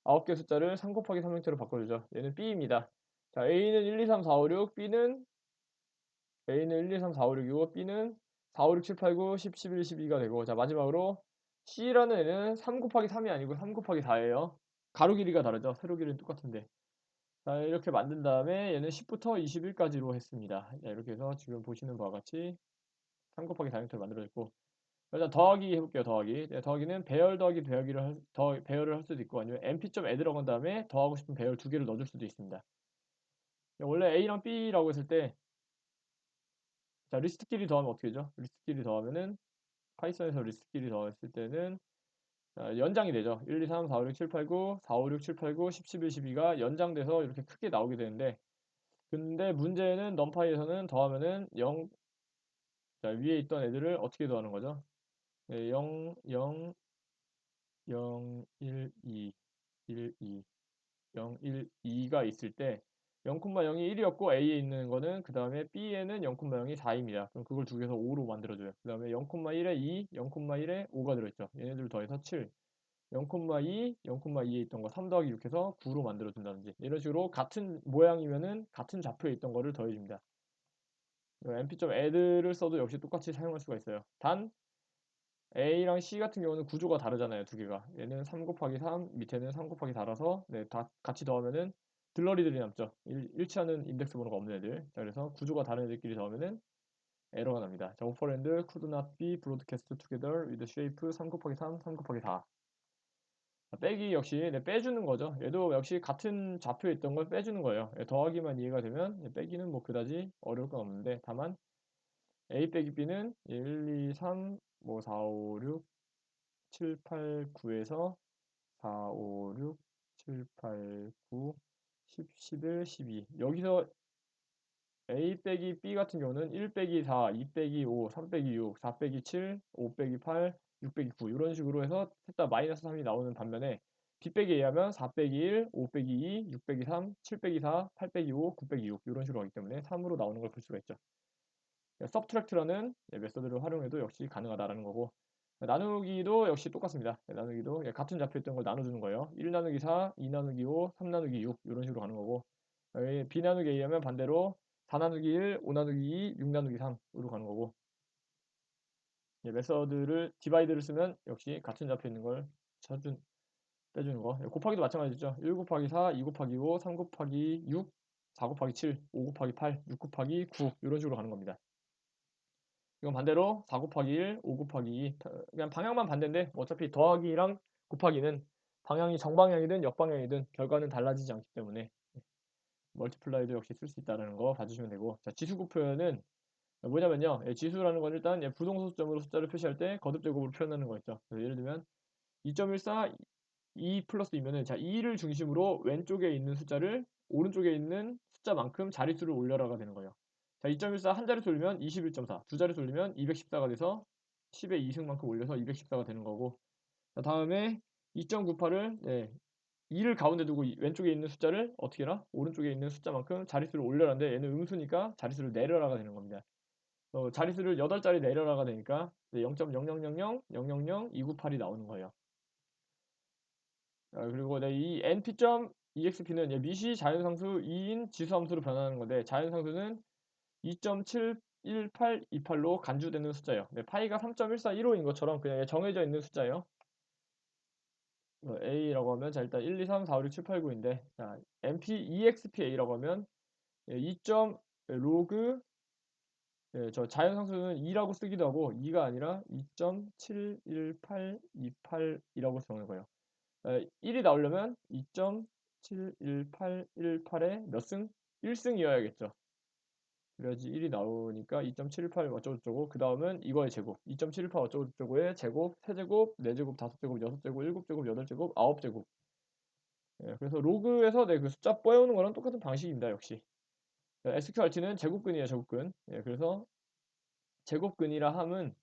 9개 숫자를 3 곱하기 3 형태로 바꿔주죠. 얘는 B입니다. 자 A는 1, 2, 3, 4, 5, 6 A는 1, 2, 3, 4, 5, 6이고 B는 4, 5, 6, 7, 8, 9, 10, 11, 12가 되고 자 마지막으로 C라는 애는 3 곱하기 3이 아니고 3 곱하기 4예요. 가로 길이가 다르죠. 세로 길이는 똑같은데. 자 이렇게 만든 다음에 얘는 10부터 21까지로 했습니다. 자, 이렇게 해서 지금 보시는 바와 같이 3 곱하기 4 형태로 만들어졌고 일단 더하기 해볼게요. 더하기. 더하기는 배열 더하기 배열을 할 수도 있고 아니면 mp.add라고 한 다음에 더하고 싶은 배열 두 개를 넣어줄 수도 있습니다. 원래 A랑 B라고 했을 때 자, 리스트끼리 더하면 어떻게 되죠? 리스트끼리 더하면은 파이썬에서 리스트끼리 더했을 때는 연장이 되죠. 1, 2, 3, 4, 5, 6, 7, 8, 9, 4, 5, 6, 7, 8, 9, 10, 11, 12가 연장돼서 이렇게 크게 나오게 되는데 근데 문제는 넘파이에서는 더하면은 0, 자, 위에 있던 애들을 어떻게 더하는 거죠? 0, 0, 0, 1, 2, 1, 2, 0, 1, 2가 있을 때 0,0이 1이었고 A에 있는 거는 그 다음에 B에는 0,0이 4입니다. 그럼 그걸 두 개에서 5로 만들어줘요. 그 다음에 0,1에 2, 0,1에 5가 들어있죠. 얘네들 더해서 7, 0,2, 0,2에 있던 거 3 더하기 6 해서 9로 만들어준다든지 이런 식으로 같은 모양이면은 같은 좌표에 있던 거를 더해줍니다. mp.add를 써도 역시 똑같이 사용할 수가 있어요. 단 A랑 C 같은 경우는 구조가 다르잖아요. 두 개가. 얘는 3 곱하기 3, 밑에는 3 곱하기 4라서 다 같이 더하면은 들러리들이 남죠. 일치하는 인덱스 번호가 없는 애들. 자, 그래서 구조가 다른 애들끼리 더하면은 에러가 납니다. 자, 오퍼랜드 could not be broadcast together with shape 3 곱하기 3, 3 곱하기 4. 빼기 역시 빼주는 거죠. 얘도 역시 같은 좌표에 있던 걸 빼주는 거예요. 더하기만 이해가 되면 빼기는 뭐 그다지 어려울 건 없는데, 다만 A 빼기 B는 1, 2, 3, 뭐 4, 5, 6, 7, 8, 9에서 4, 5, 6, 7, 8, 9, 10, 11, 12. 여기서 A 빼기 B 같은 경우는 1 빼기 4, 2 빼기 5, 3 빼기 6, 4 빼기 7, 5 빼기 8, 6 빼기 9 이런 식으로 해서 셋 다 마이너스 3이 나오는 반면에 B 빼기 A하면 4 빼기 1, 5 빼기 2, 6 빼기 3, 7 빼기 4, 8 빼기 5, 9 빼기 6 이런 식으로 하기 때문에 3으로 나오는 걸 볼 수가 있죠. 서브트랙트라는 메서드를 활용해도 역시 가능하다라는 거고, 나누기도 역시 똑같습니다. 나누기도 같은 좌표였던 걸 나눠주는 거예요. 1 나누기 4, 2 나누기 5, 3 나누기 6 이런 식으로 가는 거고, B 나누기 A하면 반대로 4 나누기 1, 5 나누기 2, 6 나누기 3으로 가는 거고, 메서드를 디바이드를 쓰면 역시 같은 좌표에 있는 걸 빼주는 거. 곱하기도 마찬가지죠. 1 곱하기 4, 2 곱하기 5, 3 곱하기 6, 4 곱하기 7, 5 곱하기 8, 6 곱하기 9 이런 식으로 가는 겁니다. 이건 반대로 4 곱하기 1, 5 곱하기 2. 그냥 방향만 반대인데 어차피 더하기랑 곱하기는 방향이 정방향이든 역방향이든 결과는 달라지지 않기 때문에 멀티플라이도 역시 쓸 수 있다는 거 봐주시면 되고, 자, 지수구 표현은 뭐냐면요. 지수라는 건 일단 부동소수점으로 숫자를 표시할 때 거듭 제곱으로 표현하는 거 있죠. 예를 들면 2.14, 2 플러스 2면은, 자, 2를 중심으로 왼쪽에 있는 숫자를 오른쪽에 있는 숫자만큼 자릿수를 올려라가 되는 거예요. 자, 2.14 한 자릿수 올리면 21.4, 두 자릿수 올리면 214가 돼서 10의 2승만큼 올려서 214가 되는 거고, 자, 다음에 2.98을 2를 가운데 두고 왼쪽에 있는 숫자를 어떻게 해라? 오른쪽에 있는 숫자만큼 자릿수를 올려라는데, 얘는 음수니까 자릿수를 내려라가 되는 겁니다. 자릿수를 8자리 내려라가 되니까 0.000000298이 나오는 거예요. 그리고 이 np.exp는 미시 자연상수 2인 지수함수로 변하는 건데, 자연상수는 2.71828로 간주되는 숫자예요. 파이가 3.1415인 것처럼 그냥 정해져 있는 숫자예요. A라고 하면, 자, 일단 1, 2, 3, 4, 5, 6, 7, 8, 9인데, 자, expa라고 하면 2. 로그, 저 자연상수는 2라고 쓰기도 하고 2가 아니라 2.71828이라고 쓰는 거예요. 1이 나오려면 2.71818에 몇 승? 1승이어야겠죠. 그래야지 1이 나오니까 2.718 어쩌고저쩌고, 그 다음은 이거의 제곱 2.718 어쩌고저쩌고의 제곱, 세제곱, 네제곱, 다섯제곱, 여섯제곱, 일곱제곱, 여덟제곱, 아홉제곱. 그래서 로그에서 그 숫자 뽀여오는 거랑 똑같은 방식입니다. 역시 SQRT는 제곱근이에요. 제곱근. 그래서 제곱근이라 함은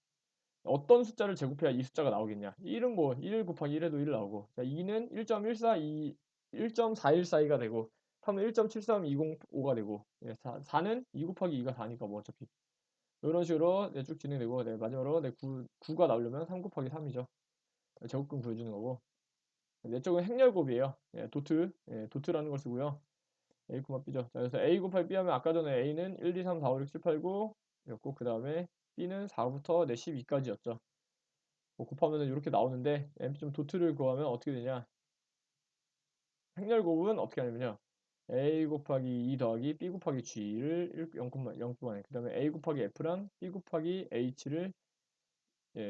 어떤 숫자를 제곱해야 이 숫자가 나오겠냐. 1은 뭐 1 곱하기 1 해도 1 나오고, 자, 2는 1.142, 1.4142가 되고, 3은 1.73205가 되고, 4는 2 곱하기 2가 4니까 뭐 어차피 이런 식으로 쭉 진행되고, 마지막으로 9가 나오려면 3 곱하기 3이죠. 제곱근 구해주는 거고, 내 쪽은 행렬곱이에요. 도트라는 걸 쓰고요. A, B죠. 자, 그래서 A 곱하기 B 하면 아까 전에 A는 1, 2, 3, 4, 5, 6, 7, 8, 9 였고, 그 다음에 B는 4부터 12까지였죠. 곱하면 이렇게 나오는데, M 도트를 구하면 어떻게 되냐. 행렬곱은 어떻게 하냐면요. A 곱하기 2 더하기 B 곱하기 G를 0,0에, 그 다음에 A 곱하기 F랑 B 곱하기 H를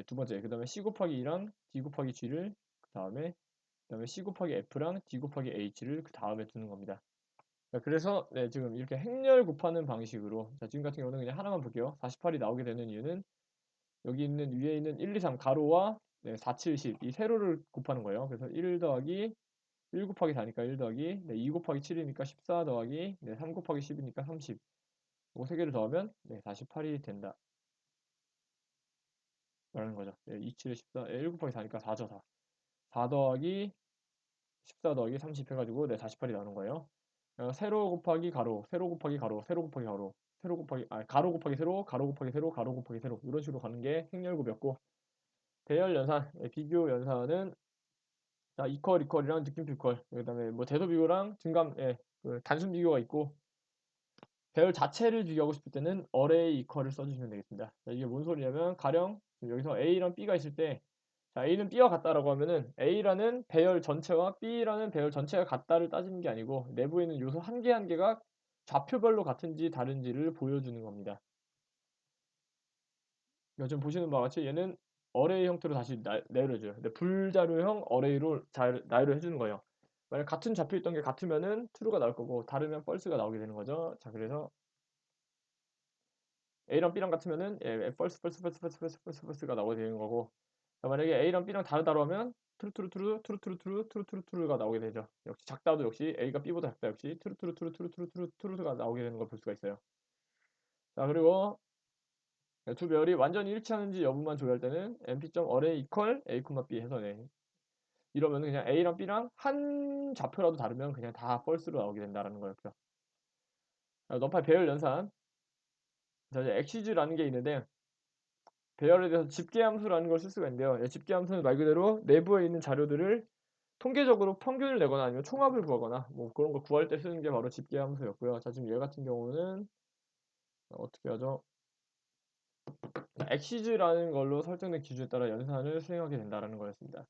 두 번째, 그 다음에 C 곱하기 2랑 D 곱하기 G를 그 다음에 C 곱하기 F랑 D 곱하기 H를 그 다음에 두는 겁니다. 자, 그래서 지금 이렇게 행렬 곱하는 방식으로, 자, 지금 같은 경우는 그냥 하나만 볼게요. 48이 나오게 되는 이유는 여기 있는 위에 있는 1, 2, 3 가로와 4, 7, 10 이 세로를 곱하는 거예요. 그래서 1 더하기 1 곱하기 4니까 1 더하기 2 곱하기 7이니까 14 더하기 3 곱하기 10이니까 30. 이거 세 개를 더하면 48이 된다 라는 거죠. 2, 7에 14, 1 곱하기 4니까 4죠. 4. 4 더하기 14 더하기 30 해가지고 48이 나오는 거예요. 세로 곱하기 가로, 세로 곱하기 가로, 세로 곱하기 가로, 세로 곱하기 가로 곱하기 세로, 가로 곱하기 세로, 가로 곱하기 세로 이런 식으로 가는 게 행렬곱이었고, 대열 연산, 비교 연산은 자, 이퀄, 이퀄이랑 느낌표 이퀄, 그다음에 뭐 대소 비교랑 증감, 그 단순 비교가 있고, 배열 자체를 비교하고 싶을 때는 어레이 이퀄을 써주시면 되겠습니다. 자, 이게 뭔 소리냐면, 가령 여기서 A랑 B가 있을 때 자, A는 B와 같다라고 하면은 A라는 배열 전체와 B라는 배열 전체가 같다를 따지는 게 아니고 내부에 있는 요소 한 개 한 개가 좌표별로 같은지 다른지를 보여주는 겁니다. 그러니까 지금 보시는 바와 같이 얘는 어레이 형태로 다시 나열해 줘요. 근데 불자료형 어레이로 잘 나열을 해 주는 거예요. 만약 같은 좌표 있던 게 같으면은 true가 나올 거고 다르면 false가 나오게 되는 거죠. 자, 그래서 A랑 B랑 같으면은 false가 나오게 되는 거고, 자, 만약에 A랑 B랑 다르다고 하면 true가 나오게 되죠. 역시 작다도 역시 A가 B보다 작다 역시 true가 나오게 되는 걸 볼 수가 있어요. 자, 그리고 두 별이 완전히 일치하는지 여부만 조회할 때는 np.array equal a, b 해서 이러면 그냥 A랑 B랑 한 좌표라도 다르면 그냥 다 false로 나오게 된다라는 거였죠. 너파 배열 연산. 자, 이제 exis라는 게 있는데 배열에 대해서 집계함수라는 걸 쓸 수가 있는데요. 집계함수는 말 그대로 내부에 있는 자료들을 통계적으로 평균을 내거나 아니면 총합을 구하거나 뭐 그런 걸 구할 때 쓰는 게 바로 집계함수였고요. 자, 지금 얘 같은 경우는 어떻게 하죠? exis라는 걸로 설정된 기준에 따라 연산을 수행하게 된다라는 거였습니다.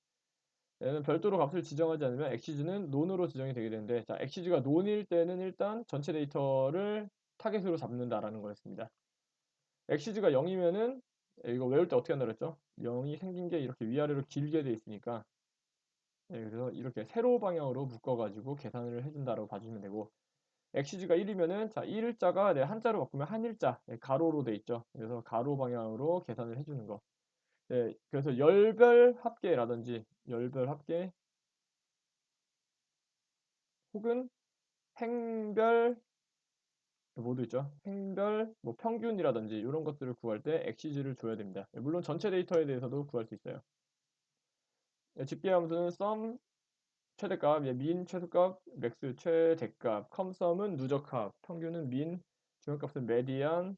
얘는 별도로 값을 지정하지 않으면 exis는 non으로 지정이 되게 되는데, 자, exis가 non일 때는 일단 전체 데이터를 타겟으로 잡는다라는 거였습니다. exis가 0이면은 이거 외울 때 어떻게 한다 그랬죠? 0이 생긴 게 이렇게 위아래로 길게 돼 있으니까, 그래서 이렇게 세로 방향으로 묶어가지고 계산을 해준다라고 봐주시면 되고, exis가 1이면은 자, 1자가 한자로 바꾸면 한일자, 가로로 돼 있죠. 그래서 가로 방향으로 계산을 해주는 거. 그래서 열별 합계라든지 열별 합계 혹은 행별 모두 있죠. 행별, 뭐 평균이라든지 이런 것들을 구할 때 exis를 줘야 됩니다. 물론 전체 데이터에 대해서도 구할 수 있어요. 집계함수는 sum 최대값, min 최소값, max 최대값, comSum은 누적합, 평균은 min, 중요값은 median,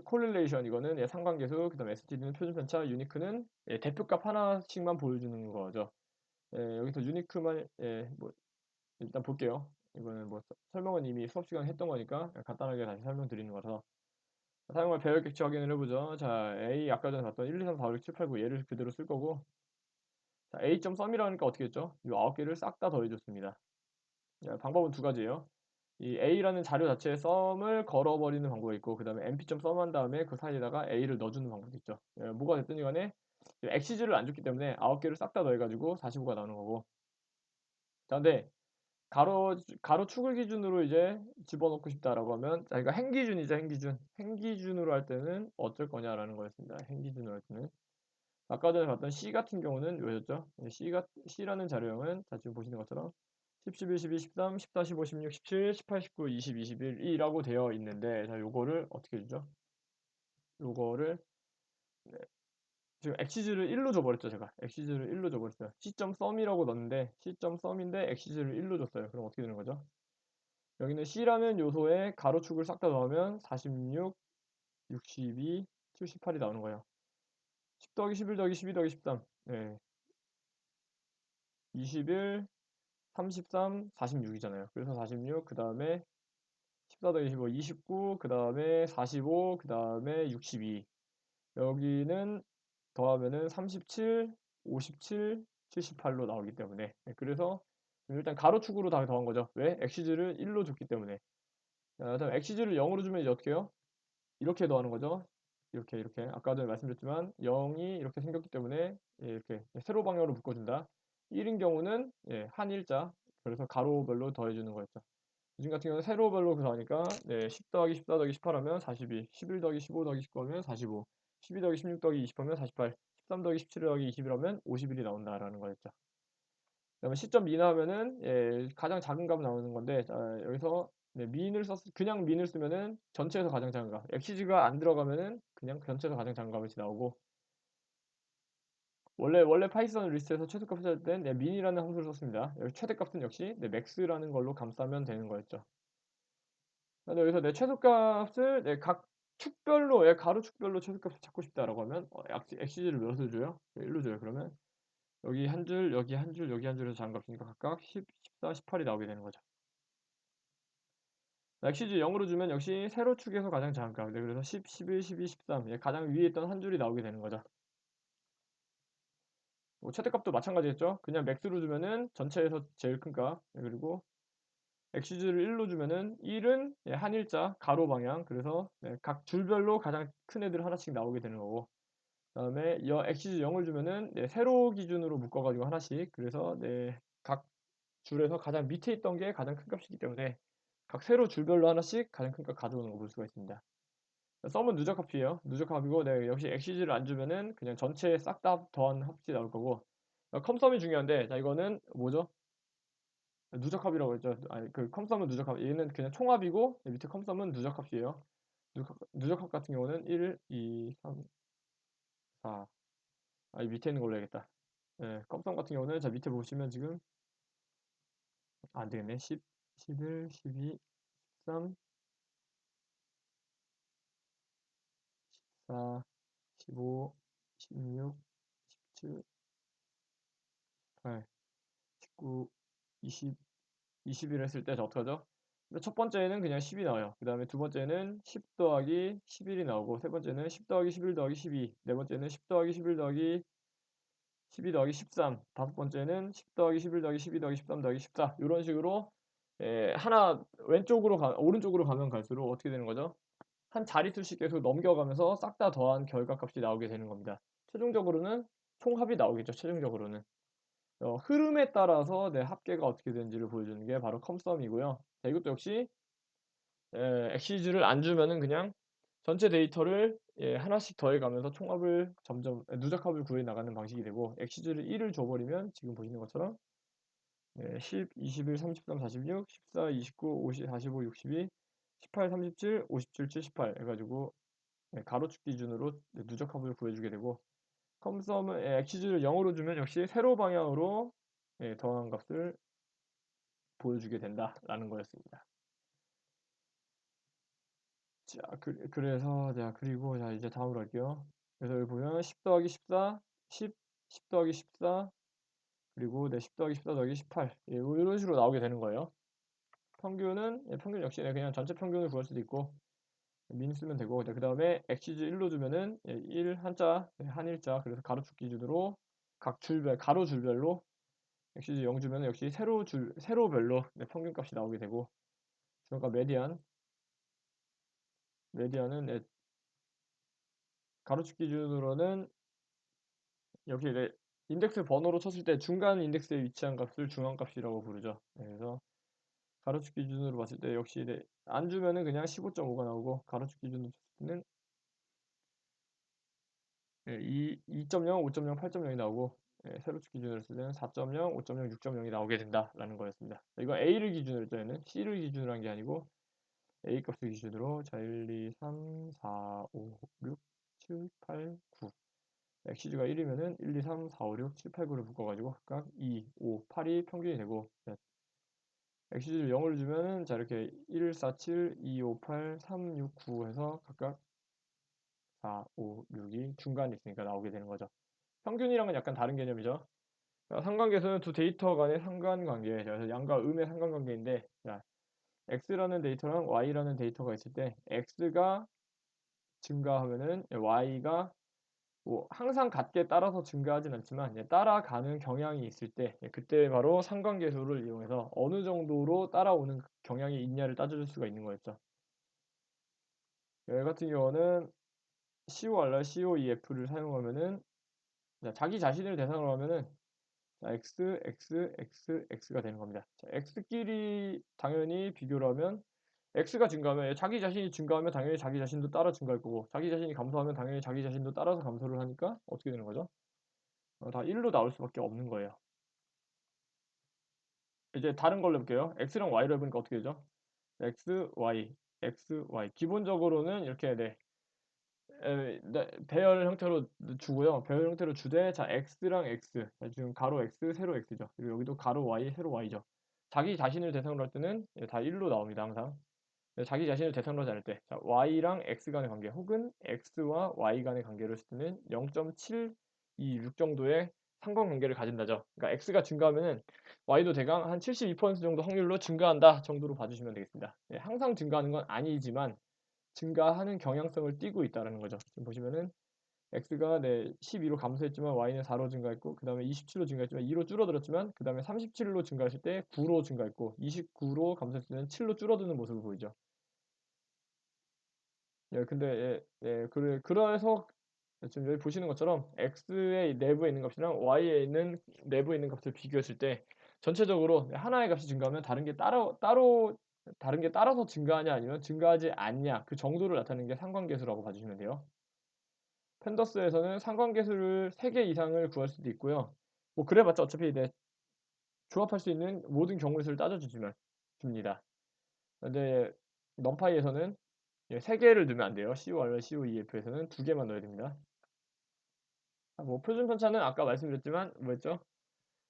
correlation 이거는 상관계수, 그다음 std는 표준편차, unique는 대표값 하나씩만 보여주는 거죠. 여기서 unique만 뭐 일단 볼게요. 이거는 뭐 설명은 이미 수업 시간에 했던 거니까 간단하게 다시 설명드리는 거라서. 사용할 배열 객체 확인을 해보죠. 자, A 아까 전에 봤던 1, 2, 3, 4, 5, 6, 7, 8, 9 얘를 그대로 쓸 거고, 자, A.sum이라니까 어떻게 했죠? 이 9개를 싹 다 더해줬습니다. 방법은 두 가지예요. 이 A라는 자료 자체에 sum을 걸어버리는 방법이 있고, 그 다음에 np.sum 한 다음에 그 사이에다가 A를 넣어주는 방법도 있죠. 뭐가 됐든 간에 exis를 안 줬기 때문에 9개를 싹 다 더해가지고 45가 나오는 거고. 자, 근데 가로 축을 기준으로 이제 집어넣고 싶다라고 하면, 자, 이거 행기준이죠, 행기준. 행기준으로 할 때는 어쩔 거냐라는 거였습니다. 행기준으로 할 때는. 아까 전에 봤던 C 같은 경우는 뭐였죠? C라는 자료형은, 자, 지금 보시는 것처럼 10, 11, 12, 13, 14, 15, 16, 17, 18, 19, 20, 21이라고 되어 있는데, 자, 요거를 어떻게 해주죠? 요거를, 네, 지금 exis를 1로 줘버렸죠, 제가. exis를 1로 줘버렸어요. C.sum이라고 넣었는데, C.sum인데 exis를 1로 줬어요. 그럼 어떻게 되는 거죠? 여기는 C라는 요소에 가로축을 싹 다 넣으면 46, 62, 78이 나오는 거예요. 10 더하기 11 더하기 12 더하기 13, 21, 33, 46이잖아요. 그래서 46, 그 다음에 14 더하기 15, 29, 그 다음에 45, 그 다음에 62. 여기는 더하면은 37, 57, 78로 나오기 때문에. 그래서 일단 가로축으로 다 더한 거죠. 왜? exis를 1로 줬기 때문에. 자, 다음 exis를 0으로 주면 이제 어떻게 해요? 이렇게 더하는 거죠. 이렇게 아까 전에 말씀드렸지만 0이 이렇게 생겼기 때문에 이렇게 세로 방향으로 묶어준다. 1인 경우는 한일자, 그래서 가로별로 더해주는 거였죠. 요즘 같은 경우는 세로별로 더하니까 10 더하기 14 더하기 18 하면 42, 11 더하기 15 더하기 19 하면 45, 12 더하기 16 더하기 20 하면 48, 13 더하기 17 더하기 21 하면 51이 나온다라는 거였죠. 그다음에 시점 미나하면은 가장 작은 값 나오는 건데, 자, 여기서 그냥 민을 쓰면은 전체에서 가장 작은 값. 엑시즈가 안 들어가면은 그냥 전체에서 가장 작은 값이 나오고, 원래 파이썬 리스트에서 최소값을 찾을 땐 민이라는 함수를 썼습니다. 여기 최대값은 역시 max라는 걸로 감싸면 되는 거였죠. 근데 여기서 내 최소값을 각 축별로 가로축별로 최소값을 찾고 싶다라고 하면 엑시즈를 몇을 줘요? 1로 줘요. 그러면 여기 한 줄, 여기 한 줄, 여기 한 줄에서 작은 값이니까 각각 10, 14, 18이 나오게 되는 거죠. 엑시즈 0으로 주면 역시 세로축에서 가장 작은 값. 그래서 10, 11, 12, 13 가장 위에 있던 한 줄이 나오게 되는 거죠. 최대값도 마찬가지겠죠. 그냥 맥스로 주면은 전체에서 제일 큰 값. 그리고 엑시즈를 1로 주면은 1은 한 일자 가로 방향. 그래서 각 줄별로 가장 큰 애들 하나씩 나오게 되는 거고. 그다음에 엑시즈 0을 주면은 세로 기준으로 묶어가지고 하나씩. 그래서 각 줄에서 가장 밑에 있던 게 가장 큰 값이기 때문에 각 세로 줄별로 하나씩 가장 큰 값 가져오는 거 볼 수가 있습니다. 썸은 누적합이에요. 누적합이고, 역시 엑시즈를 안 주면은 그냥 전체 싹 다 더한 합이 나올 거고. 컴썸이 중요한데, 자, 이거는 뭐죠? 누적합이라고 했죠. 아니, 그 컴썸은 누적합. 얘는 그냥 총합이고, 밑에 컴썸은 누적합이에요. 누적합 같은 경우는 1, 2, 3, 4. 아, 이 밑에 있는 걸로 해야겠다. 컴썸 같은 경우는, 자, 밑에 보시면 지금, 안 되겠네. 10, 11, 12, 13, 14, 15, 16, 17, 18, 19, 20, 20일 했을 때 어떻게 하죠? 첫 번째는 그냥 10이 나와요. 그 다음에 두 번째는 10 더하기 11이 나오고, 세 번째는 10 더하기 11 더하기 12, 네 번째는 10 더하기 11 더하기 12 더하기 13, 다섯 번째는 10 더하기 11 더하기 12 더하기 13 더하기 14. 이런 식으로 하나 오른쪽으로 가면 갈수록 어떻게 되는 거죠? 한 자릿수씩 계속 넘겨가면서 싹 다 더한 결과값이 나오게 되는 겁니다. 최종적으로는 총합이 나오겠죠. 최종적으로는. 흐름에 따라서 내 합계가 어떻게 되는지를 보여주는 게 바로 컴썸이고요. 자, 이것도 역시 엑시즈를 안 주면은 그냥 전체 데이터를 하나씩 더해가면서 총합을 점점 누적합을 구해 나가는 방식이 되고, 엑시즈를 1을 줘버리면 지금 보시는 것처럼 10, 21, 33, 46, 14, 29, 50, 45, 62, 18, 37, 57, 78 해가지고 가로축 기준으로 누적합을 구해주게 되고, 컴썸은 엑시즈를 0으로 주면 역시 세로 방향으로 더한 값을 보여주게 된다라는 거였습니다. 자, 그래서 자, 그리고 자, 이제 다음으로 할게요. 그래서 여기 보면 10 더하기 14, 10 더하기 14, 그리고 10 더하기 14 더하기 18 이런 식으로 나오게 되는 거예요. 평균은 평균 역시 그냥 전체 평균을 구할 수도 있고 민 쓰면 되고, 그 다음에 엑시즈 1로 주면은 1 한자 한일자, 그래서 가로축 기준으로 각 줄별 가로 줄별로 엑시즈 0 주면 역시 세로별로 평균값이 나오게 되고, 그러니까 메디안은 가로축 기준으로는 여기 인덱스 번호로 쳤을 때 중간 인덱스에 위치한 값을 중앙값이라고 부르죠. 그래서 가로축 기준으로 봤을 때 역시 안 주면은 그냥 15.5가 나오고, 가로축 기준으로 쳤을 때는 2.0, 5.0, 8.0이 나오고, 세로축 기준으로 했을 때는 4.0, 5.0, 6.0이 나오게 된다라는 거였습니다. 이거 A를 기준으로 했죠. 얘는 C를 기준으로 한 게 아니고 A 값을 기준으로. 자, 1, 2, 3, 4, 5, 6, 7, 8, 9. 엑시즈가 1이면은 1, 2, 3, 4, 5, 6, 7, 8, 9를 묶어가지고 각각 2, 5, 8이 평균이 되고, 엑시즈를 0을 주면은 자, 이렇게 1, 4, 7, 2, 5, 8, 3, 6, 9 해서 각각 4, 5, 6이 중간에 있으니까 나오게 되는 거죠. 평균이랑은 약간 다른 개념이죠. 상관계수는 두 데이터 간의 상관관계, 그래서 양과 음의 상관관계인데, 자, x라는 데이터랑 y라는 데이터가 있을 때 x가 증가하면은 y가 뭐 항상 같게 따라서 증가하진 않지만 따라가는 경향이 있을 때 그때 바로 상관계수를 이용해서 어느 정도로 따라오는 경향이 있냐를 따져줄 수가 있는 거였죠. 여기 같은 경우는 CORR, COEF를 사용하면은 자기 자신을 대상으로 하면은 x, x, x, x가 되는 겁니다. 자, x끼리 당연히 비교를 하면 x가 증가하면 자기 자신이 증가하면 당연히 자기 자신도 따라 증가할 거고, 자기 자신이 감소하면 당연히 자기 자신도 따라서 감소를 하니까 어떻게 되는 거죠? 다 1로 나올 수밖에 없는 거예요. 이제 다른 걸로 해볼게요. x랑 y로 해보니까 어떻게 되죠? x, y, x, y. 기본적으로는 이렇게 배열 형태로 주고요. 배열 형태로 주되, 자, x랑 x. 자, 지금 가로 x, 세로 x죠. 그리고 여기도 가로 y, 세로 y죠. 자기 자신을 대상으로 할 때는 다 1로 나옵니다. 항상. 자기 자신을 대상으로 하지 않을 때, 자, y랑 x 간의 관계 혹은 x와 y 간의 관계를 쓸 때는 0.726 정도의 상관관계를 가진다죠. 그러니까 x가 증가하면은 y도 대강 한 72% 정도 확률로 증가한다 정도로 봐주시면 되겠습니다. 항상 증가하는 건 아니지만 증가하는 경향성을 띠고 있다는 거죠. 지금 보시면은 x가 네 12로 감소했지만 y는 4로 증가했고 그 다음에 27로 증가했지만 2로 줄어들었지만 그 다음에 37로 증가했을 때 9로 증가했고 29로 감소했을 때는 7로 줄어드는 모습을 보이죠. 예, 근데 그래서 지금 여기 보시는 것처럼 x의 내부에 있는 값이랑 y에 있는 내부에 있는 값을 비교했을 때 전체적으로 하나의 값이 증가하면 다른 게 따로 다른 게 따라서 증가하냐 아니면 증가하지 않냐 그 정도를 나타내는 게 상관계수라고 봐주시면 돼요. 펜더스에서는 상관계수를 3개 이상을 구할 수도 있고요. 뭐 그래봤자 어차피 조합할 수 있는 모든 경우의 수를 따져주지만 줍니다. 근데 넘파이에서는 3개를 넣으면 안 돼요. COR, COEF에서는 2개만 넣어야 됩니다. 뭐 표준 편차는 아까 말씀드렸지만 뭐였죠?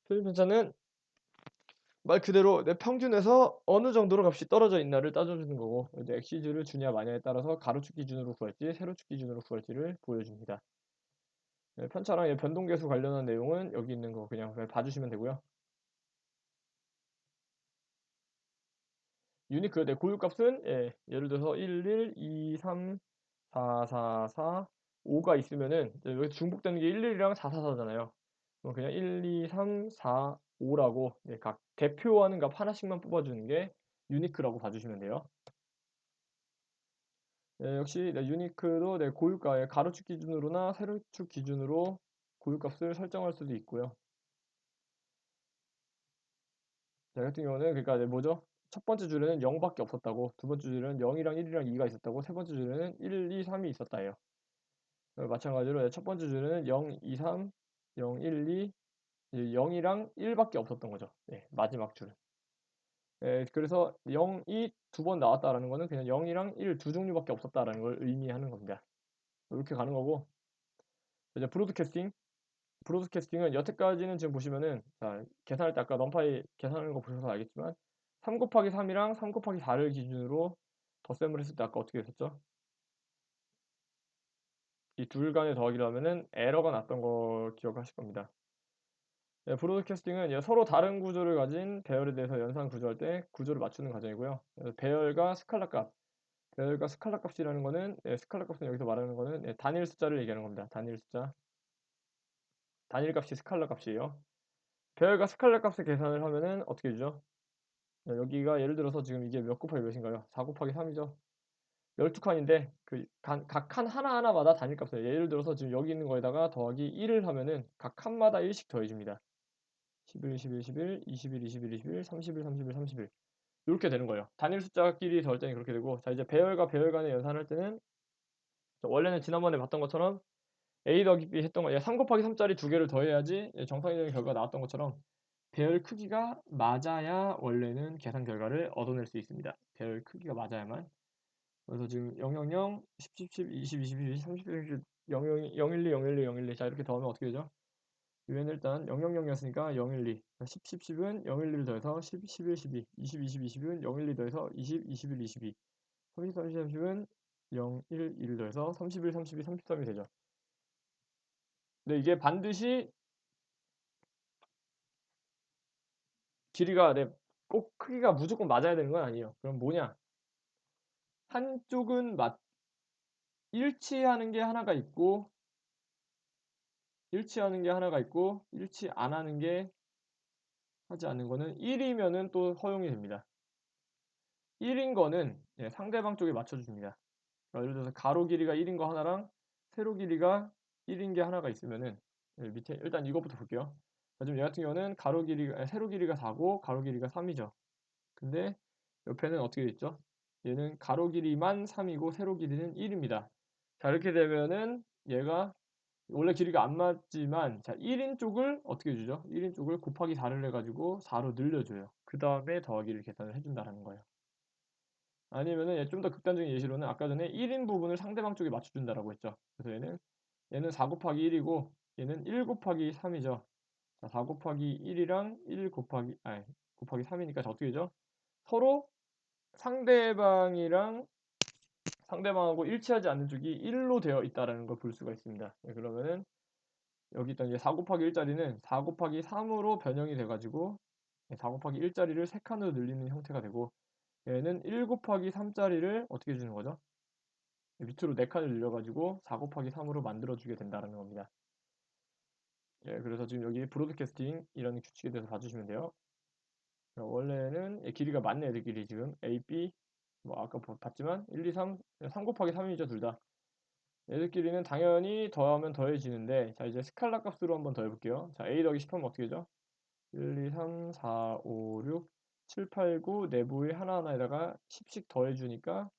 표준 편차는 말 그대로 내 평균에서 어느 정도로 값이 떨어져 있나를 따져주는 거고 이제 엑시즈를 주냐 마냐에 따라서 가로축 기준으로 구할지 세로축 기준으로 구할지를 보여줍니다. 편차랑 변동계수 관련한 내용은 여기 있는 거 그냥 봐주시면 되고요. 유니크 내 고유값은 예를 들어서 1, 1, 2, 3, 4, 4, 4, 5가 있으면은 여기 중복되는 게 1, 1이랑 4, 4, 4잖아요. 그럼 그냥 1, 2, 3, 4, 5라고 각 대표하는 값 하나씩만 뽑아주는 게 유니크라고 봐주시면 돼요. 역시 유니크도 고유가 가로축 기준으로나 세로축 기준으로 고유값을 설정할 수도 있고요. 자, 같은 경우는 그러니까 뭐죠? 첫 번째 줄에는 0밖에 없었다고, 두 번째 줄에는 0이랑 1이랑 2가 있었다고, 세 번째 줄에는 1, 2, 3이 있었다예요. 마찬가지로 첫 번째 줄에는 0, 2, 3, 0, 1, 2, 0이랑 1밖에 없었던 거죠. 마지막 줄은. 그래서 0이 두 번 나왔다라는 거는 그냥 0이랑 1 두 종류밖에 없었다라는 걸 의미하는 겁니다. 이렇게 가는 거고 이제 브로드캐스팅은 여태까지는 지금 보시면은 자, 계산할 때 아까 넘파이 계산하는 거 보셔서 알겠지만 3 곱하기 3이랑 3 곱하기 4를 기준으로 덧셈을 했을 때 아까 어떻게 됐었죠? 이 둘 간의 더하기를 하면은 에러가 났던 거 기억하실 겁니다. 브로드캐스팅은 서로 다른 구조를 가진 배열에 대해서 연산 구조할 때 구조를 맞추는 과정이고요. 배열과 스칼라 값, 배열과 스칼라 값이라는 거는 스칼라 값은 여기서 말하는 거는 단일 숫자를 얘기하는 겁니다. 단일 숫자, 단일 값이 스칼라 값이에요. 배열과 스칼라 값의 계산을 하면은 어떻게 되죠? 여기가 예를 들어서 지금 이게 몇 곱하기 몇인가요? 4 곱하기 3이죠. 12칸인데 각 칸 하나하나마다 단일 값이에요. 예를 들어서 지금 여기 있는 거에다가 더하기 1을 하면은 각 칸마다 1씩 더해줍니다. 11, 11, 11, 21, 21, 21, 31, 31, 31 이렇게 되는 거예요. 단일 숫자끼리 더할 때는 그렇게 되고 자 이제 배열과 배열 간의 연산할 때는 원래는 지난번에 봤던 것처럼 A 더하기 B 했던 거 3 곱하기 3짜리 두 개를 더해야지 정상적인 결과가 나왔던 것처럼 배열 크기가 맞아야 원래는 계산 결과를 얻어낼 수 있습니다. 배열 크기가 맞아야만. 그래서 지금 000, 10, 10, 10, 20, 20, 20, 30, 30, 0, 0, 012, 012, 012. 자, 이렇게 더하면 어떻게 되죠? 유엔 일단 000이었으니까 012. 10, 10, 10은 012를 더해서 10, 11, 12. 20, 20, 20은 012 더해서 20, 21, 22. 30, 30, 30은 0, 1, 1을 더해서 31, 32, 33이 되죠. 근데 이게 반드시 길이가 꼭 크기가 무조건 맞아야 되는 건 아니에요. 그럼 뭐냐? 한쪽은 일치하는 게 하나가 있고 일치하는 게 하나가 있고 일치 안 하는 게 하지 않는 거는 1이면은 또 허용이 됩니다. 1인 거는 상대방 쪽에 맞춰줍니다. 그러니까 예를 들어서 가로 길이가 1인 거 하나랑 세로 길이가 1인 게 하나가 있으면은 밑에 일단 이것부터 볼게요. 지금 얘 같은 경우는 세로 길이가 4고 가로 길이가 3이죠. 근데 옆에는 어떻게 있죠? 얘는 가로 길이만 3이고 세로 길이는 1입니다. 자 이렇게 되면은 얘가 원래 길이가 안 맞지만 자 1인 쪽을 어떻게 해주죠? 1인 쪽을 곱하기 4를 해가지고 4로 늘려줘요. 그 다음에 더하기를 계산을 해준다는 거예요. 아니면은 좀 더 극단적인 예시로는 아까 전에 1인 부분을 상대방 쪽에 맞춰준다라고 했죠. 그래서 얘는 4 곱하기 1이고 얘는 1 곱하기 3이죠. 자, 4 곱하기 1이랑 1 곱하기 곱하기 3이니까 어떻게 되죠? 서로 상대방이랑 상대방하고 일치하지 않는 쪽이 1로 되어 있다라는 걸 볼 수가 있습니다. 그러면은 여기 있던 이제 4 곱하기 1짜리는 4 곱하기 3으로 변형이 돼가지고 4 곱하기 1짜리를 3칸으로 늘리는 형태가 되고 얘는 1 곱하기 3짜리를 어떻게 주는 거죠? 밑으로 4칸을 늘려가지고 4 곱하기 3으로 만들어주게 된다는 겁니다. 예, 그래서 지금 여기 브로드캐스팅 이런 규칙에 대해서 봐주시면 돼요. 원래는 길이가 맞네, 애들끼리 지금 A, B 뭐 아까 봤지만 1, 2, 3 곱하기 3이죠, 둘 다. 얘들끼리는 당연히 더하면 더해지는데, 자 이제 스칼라 값으로 한번 더해볼게요. 자 A 더하기 10 하면 어떻게 되죠? 1, 2, 3, 4, 5, 6, 7, 8, 9 내부에 하나하나에다가 10씩 더해주니까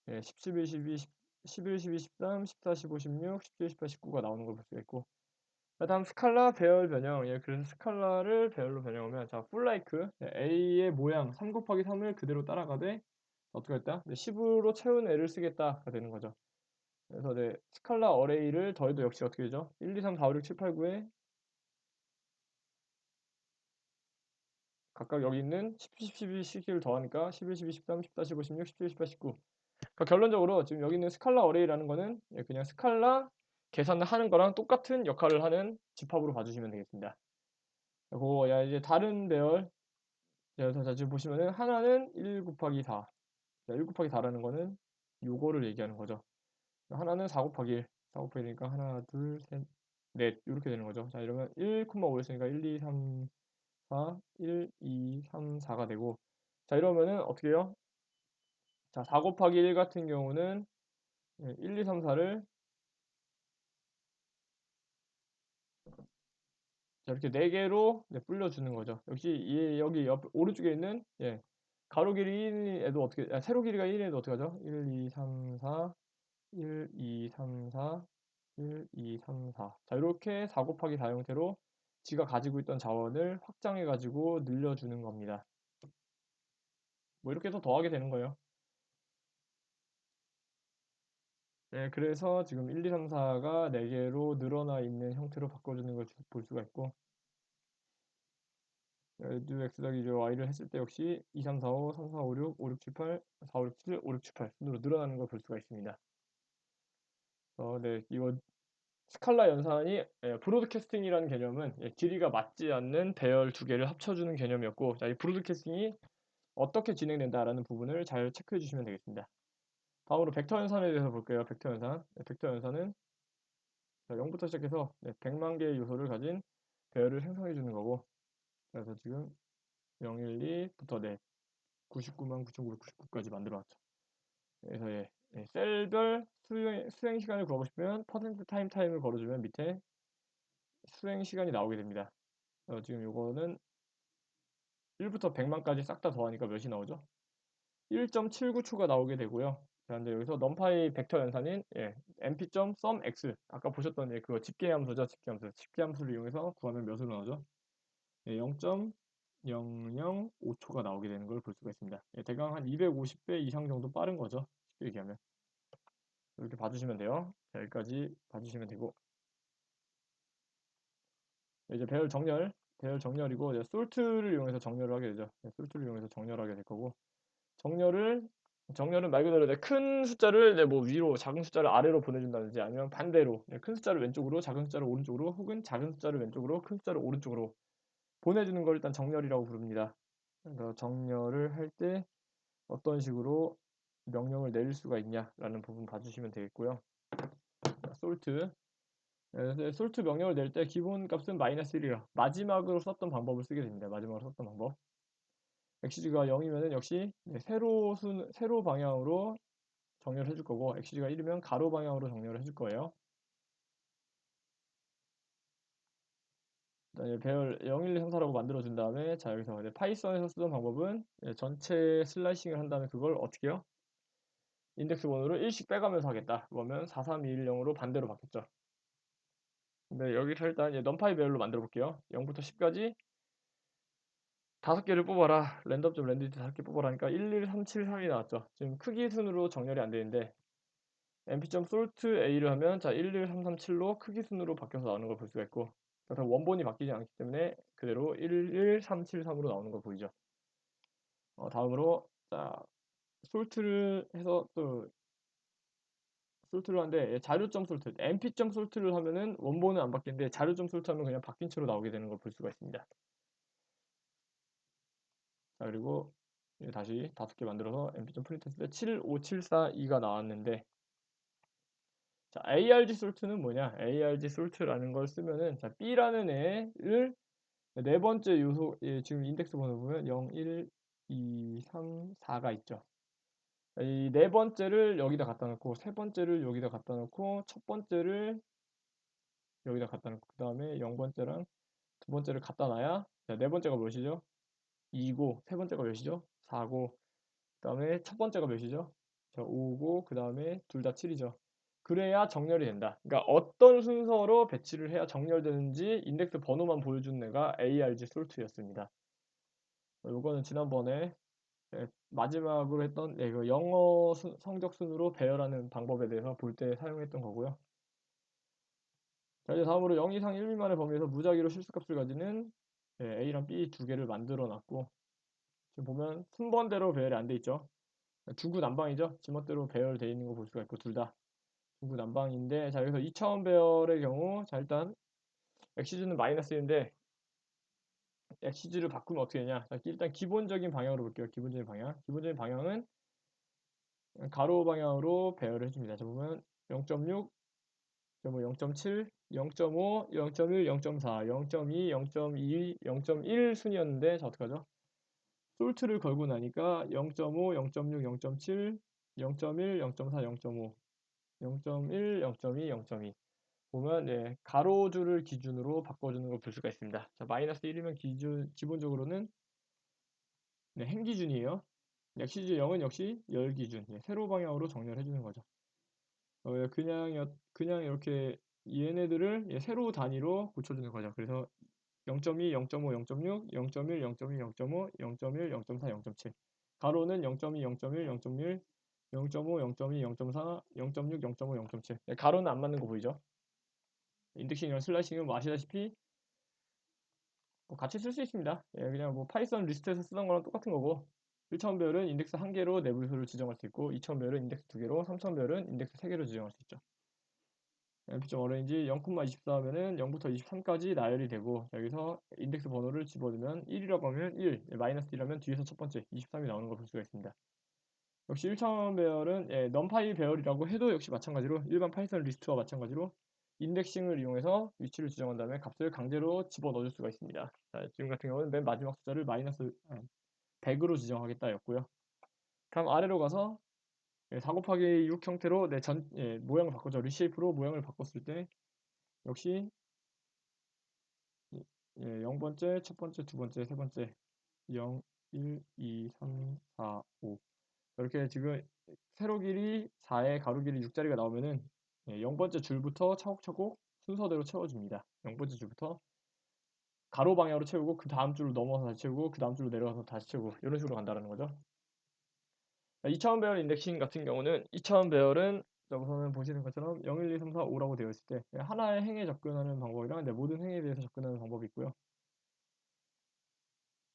예, 10, 11, 12, 11, 12, 13, 14, 15, 16, 17, 18, 19가 나오는 걸 볼 수가 있고, 자, 다음 스칼라 배열 변형. 예, 그래서 스칼라를 배열로 변형하면, 자, 풀라이크 A의 모양 3 곱하기 3을 그대로 따라가되 어떻게 했다? 10으로 채운 애를 쓰겠다가 되는 거죠. 그래서 스칼라 어레이를 더해도 역시 어떻게 되죠? 1, 2, 3, 4, 5, 6, 7, 8, 9에 각각 여기 있는 10, 10, 12, 11을 더하니까 11, 12, 13, 14, 15, 16, 17, 18, 19. 그러니까 결론적으로 지금 여기 있는 스칼라 어레이라는 거는 그냥 스칼라 계산을 하는 거랑 똑같은 역할을 하는 집합으로 봐주시면 되겠습니다. 그리고 이제 다른 배열, 그래서 자, 지금 보시면은 하나는 1 곱하기 4. 1 곱하기 4라는 거는 요거를 얘기하는 거죠. 하나는 4 곱하기 1. 4 곱하기 1이니까 하나, 둘, 셋, 넷 이렇게 되는 거죠. 자, 이러면 1,5였으니까 1, 2, 3, 4, 1, 2, 3, 4가 되고, 자, 이러면은 어떻게 해요? 자, 4 곱하기 1 같은 경우는 1, 2, 3, 4를 이렇게 4개로 불려주는 거죠. 역시 여기 오른쪽에 있는 가로 길이 1에도 세로 길이가 1에도 어떻게 하죠? 1, 2, 3, 4, 1, 2, 3, 4, 1, 2, 3, 4. 자, 이렇게 4 곱하기 4 형태로 지가 가지고 있던 자원을 확장해 가지고 늘려주는 겁니다. 뭐 이렇게 해서 더하게 되는 거예요. 네, 그래서 지금 1, 2, 3, 4가 4개로 늘어나 있는 형태로 바꿔주는 걸 볼 수가 있고, do x 더하기 y를 했을 때 역시 2, 3, 4, 5, 3, 4, 5, 6, 5, 6, 7, 8, 4, 5, 6, 7, 5, 6, 7, 8 순으로 늘어나는 걸 볼 수가 있습니다. 네, 이거 스칼라 연산이 브로드캐스팅이라는 개념은 길이가 맞지 않는 배열 두 개를 합쳐주는 개념이었고, 자, 이 브로드캐스팅이 어떻게 진행된다라는 부분을 잘 체크해 주시면 되겠습니다. 다음으로 벡터 연산에 대해서 볼게요. 벡터 연산. 벡터 연산은 0부터 시작해서 100만 개의 요소를 가진 배열을 생성해 주는 거고, 그래서 지금 012부터 99만 9,999까지 만들어놨죠. 그래서 셀별 수행 시간을 구하고 싶으면 퍼센트 타임을 걸어주면 밑에 수행 시간이 나오게 됩니다. 지금 요거는 1부터 100만까지 싹 다 더하니까 몇이 나오죠? 1.79초가 나오게 되고요. 그런데 여기서 numPy 벡터 연산인 np.sumx 아까 보셨던 그거 집계함수죠. 집계함수를 이용해서 구하면 몇으로 나오죠? 0.005초가 나오게 되는 걸 볼 수가 있습니다. 대강 한 250배 이상 정도 빠른 거죠. 쉽게 얘기하면. 이렇게 봐주시면 돼요. 자, 여기까지 봐주시면 되고, 이제 배열 정렬이고, 이제 솔트를 이용해서 정렬을 하게 되죠. 솔트를 이용해서 정렬하게 될 거고, 정렬은 말 그대로 큰 숫자를 뭐 위로, 작은 숫자를 아래로 보내준다든지, 아니면 반대로 큰 숫자를 왼쪽으로, 작은 숫자를 오른쪽으로, 혹은 작은 숫자를 왼쪽으로, 큰 숫자를 오른쪽으로 보내주는 걸 일단 정렬이라고 부릅니다. 그래서 정렬을 할 때 어떤 식으로 명령을 내릴 수가 있냐라는 부분 봐주시면 되겠고요. 솔트. 솔트 명령을 낼 때 기본 값은 -1이라 마지막으로 썼던 방법을 쓰게 됩니다. 마지막으로 썼던 방법. xg가 0이면은 역시 세로 방향으로 정렬을 해줄 거고, xg가 1이면 가로 방향으로 정렬을 해줄 거예요. 배열 0, 1, 2, 3, 4라고 만들어준 다음에, 자, 여기서 파이썬에서 쓰던 방법은 전체 슬라이싱을 한 다음에 그걸 어떻게 해요? 인덱스 번호를 1씩 빼가면서 하겠다. 그러면 4, 3, 2, 1, 0으로 반대로 바뀌었죠. 근데 여기서 일단 numPy 배열로 만들어 볼게요. 0부터 10까지 5개를 뽑아라. 랜덤.랜디티 랜디티 5개 뽑아라니까 1, 1, 3, 7, 3이 나왔죠. 지금 크기 순으로 정렬이 안 되는데 np.sortA를 하면 자 1, 1, 3, 3, 7로 크기 순으로 바뀌어서 나오는 걸 볼 수가 있고, 원본이 바뀌지 않기 때문에 그대로 1, 1, 3, 7, 3으로 나오는 걸 보이죠. 다음으로 자 솔트를 해서 또 솔트를 하는데 자료점 솔트, np.점 솔트를 하면은 원본은 안 바뀌는데 자료점 솔트 하면 그냥 바뀐 채로 나오게 되는 걸 볼 수가 있습니다. 자, 그리고 다시 5개 만들어서 mp 프린트 했을 때 75742가 나왔는데, 자, arg sort는 뭐냐? arg sort라는 걸 쓰면은, 자, b라는 애를 네 번째 요소, 지금 인덱스 번호 보면 0, 1, 2, 3, 4가 있죠. 이 네 번째를 여기다 갖다 놓고, 세 번째를 여기다 갖다 놓고, 첫 번째를 여기다 갖다 놓고, 그 다음에 0번째랑 두 번째를 갖다 놔야, 자, 네 번째가 몇이죠? 2고, 세 번째가 몇이죠? 4고, 그 다음에 첫 번째가 몇이죠? 자, 5고, 그 다음에 둘 다 7이죠. 그래야 정렬이 된다. 그러니까 어떤 순서로 배치를 해야 정렬되는지 인덱스 번호만 보여주는 애가 arg sort였습니다. 이거는 지난번에 마지막으로 했던 그 영어 성적 순으로 배열하는 방법에 대해서 볼 때 사용했던 거고요. 자, 이제 다음으로 0 이상 1 미만의 범위에서 무작위로 실수값을 가지는 A랑 B 두 개를 만들어 놨고, 지금 보면 순번대로 배열이 안 돼 있죠. 중구난방이죠. 지멋대로 배열되어 있는 거 볼 수가 있고, 둘 다 중구난방인데, 자, 여기서 2차원 배열의 경우, 자, 일단 엑시즈는 마이너스인데 엑시즈를 바꾸면 어떻게 되냐? 자, 일단 기본적인 방향으로 볼게요. 기본적인 방향은 가로 방향으로 배열을 해줍니다. 자, 보면 0.6, 0.7, 0.5, 0.1, 0.4, 0.2, 0.2, 0.1 순이었는데, 자, 어떡하죠? 솔트를 걸고 나니까 0.5, 0.6, 0.7, 0.1, 0.4, 0.5, 0.1, 0.2, 0.2 보면 가로줄을 기준으로 바꿔주는 걸 볼 수가 있습니다. 자, 마이너스 1이면 기본적으로는 행기준이에요. 엑시즈 0은 역시 열기준, 세로 방향으로 정렬해주는 거죠. 그냥 이렇게 얘네들을 세로 단위로 고쳐주는 거죠. 그래서 0.2, 0.5, 0.6, 0.1, 0.2, 0.5, 0.1, 0.4, 0.7 가로는 0.2, 0.1, 0.1, 0.5, 0.2, 0.4, 0.6, 0.5, 0.7 가로는 안 맞는 거 보이죠? 인덱싱이랑 슬라이싱은 뭐 아시다시피 뭐 같이 쓸 수 있습니다. 그냥 뭐 파이썬 리스트에서 쓰던 거랑 똑같은 거고 1차원 배열은 인덱스 1개로 내부 요소를 지정할 수 있고 2차원 배열은 인덱스 2개로 3차원 배열은 인덱스 3개로 지정할 수 있죠. mp.orange 0,24 하면은 0부터 23까지 나열이 되고 여기서 인덱스 번호를 집어넣으면 1이라고 하면 1, 마이너스 1하면 뒤에서 첫 번째 23이 나오는 걸 볼 수가 있습니다. 역시 1차원 배열은 numpy 배열이라고 해도 역시 마찬가지로 일반 파이썬 리스트와 마찬가지로 인덱싱을 이용해서 위치를 지정한 다음에 값을 강제로 집어넣을 수가 있습니다. 자, 지금 같은 경우는 맨 마지막 숫자를 마이너스 100으로 지정하겠다였고요. 다음 아래로 가서 4 곱하기 6 형태로 모양을 바꿨죠. 리쉐이프로 모양을 바꿨을 때 역시 0번째, 첫 번째, 두 번째, 세 번째 0, 1, 2, 3, 4, 5 이렇게 지금 세로 길이 4에 가로 길이 6자리가 나오면은 0번째 줄부터 차곡차곡 순서대로 채워줍니다. 0번째 줄부터 가로 방향으로 채우고 그 다음 줄로 넘어서 다시 채우고 그 다음 줄로 내려가서 다시 채우고 이런 식으로 간다는 거죠. 2차원 배열 인덱싱 같은 경우는 2차원 배열은 우선은 보시는 것처럼 0, 1, 2, 3, 4, 5라고 되어 있을 때 하나의 행에 접근하는 방법이랑 모든 행에 대해서 접근하는 방법이 있고요.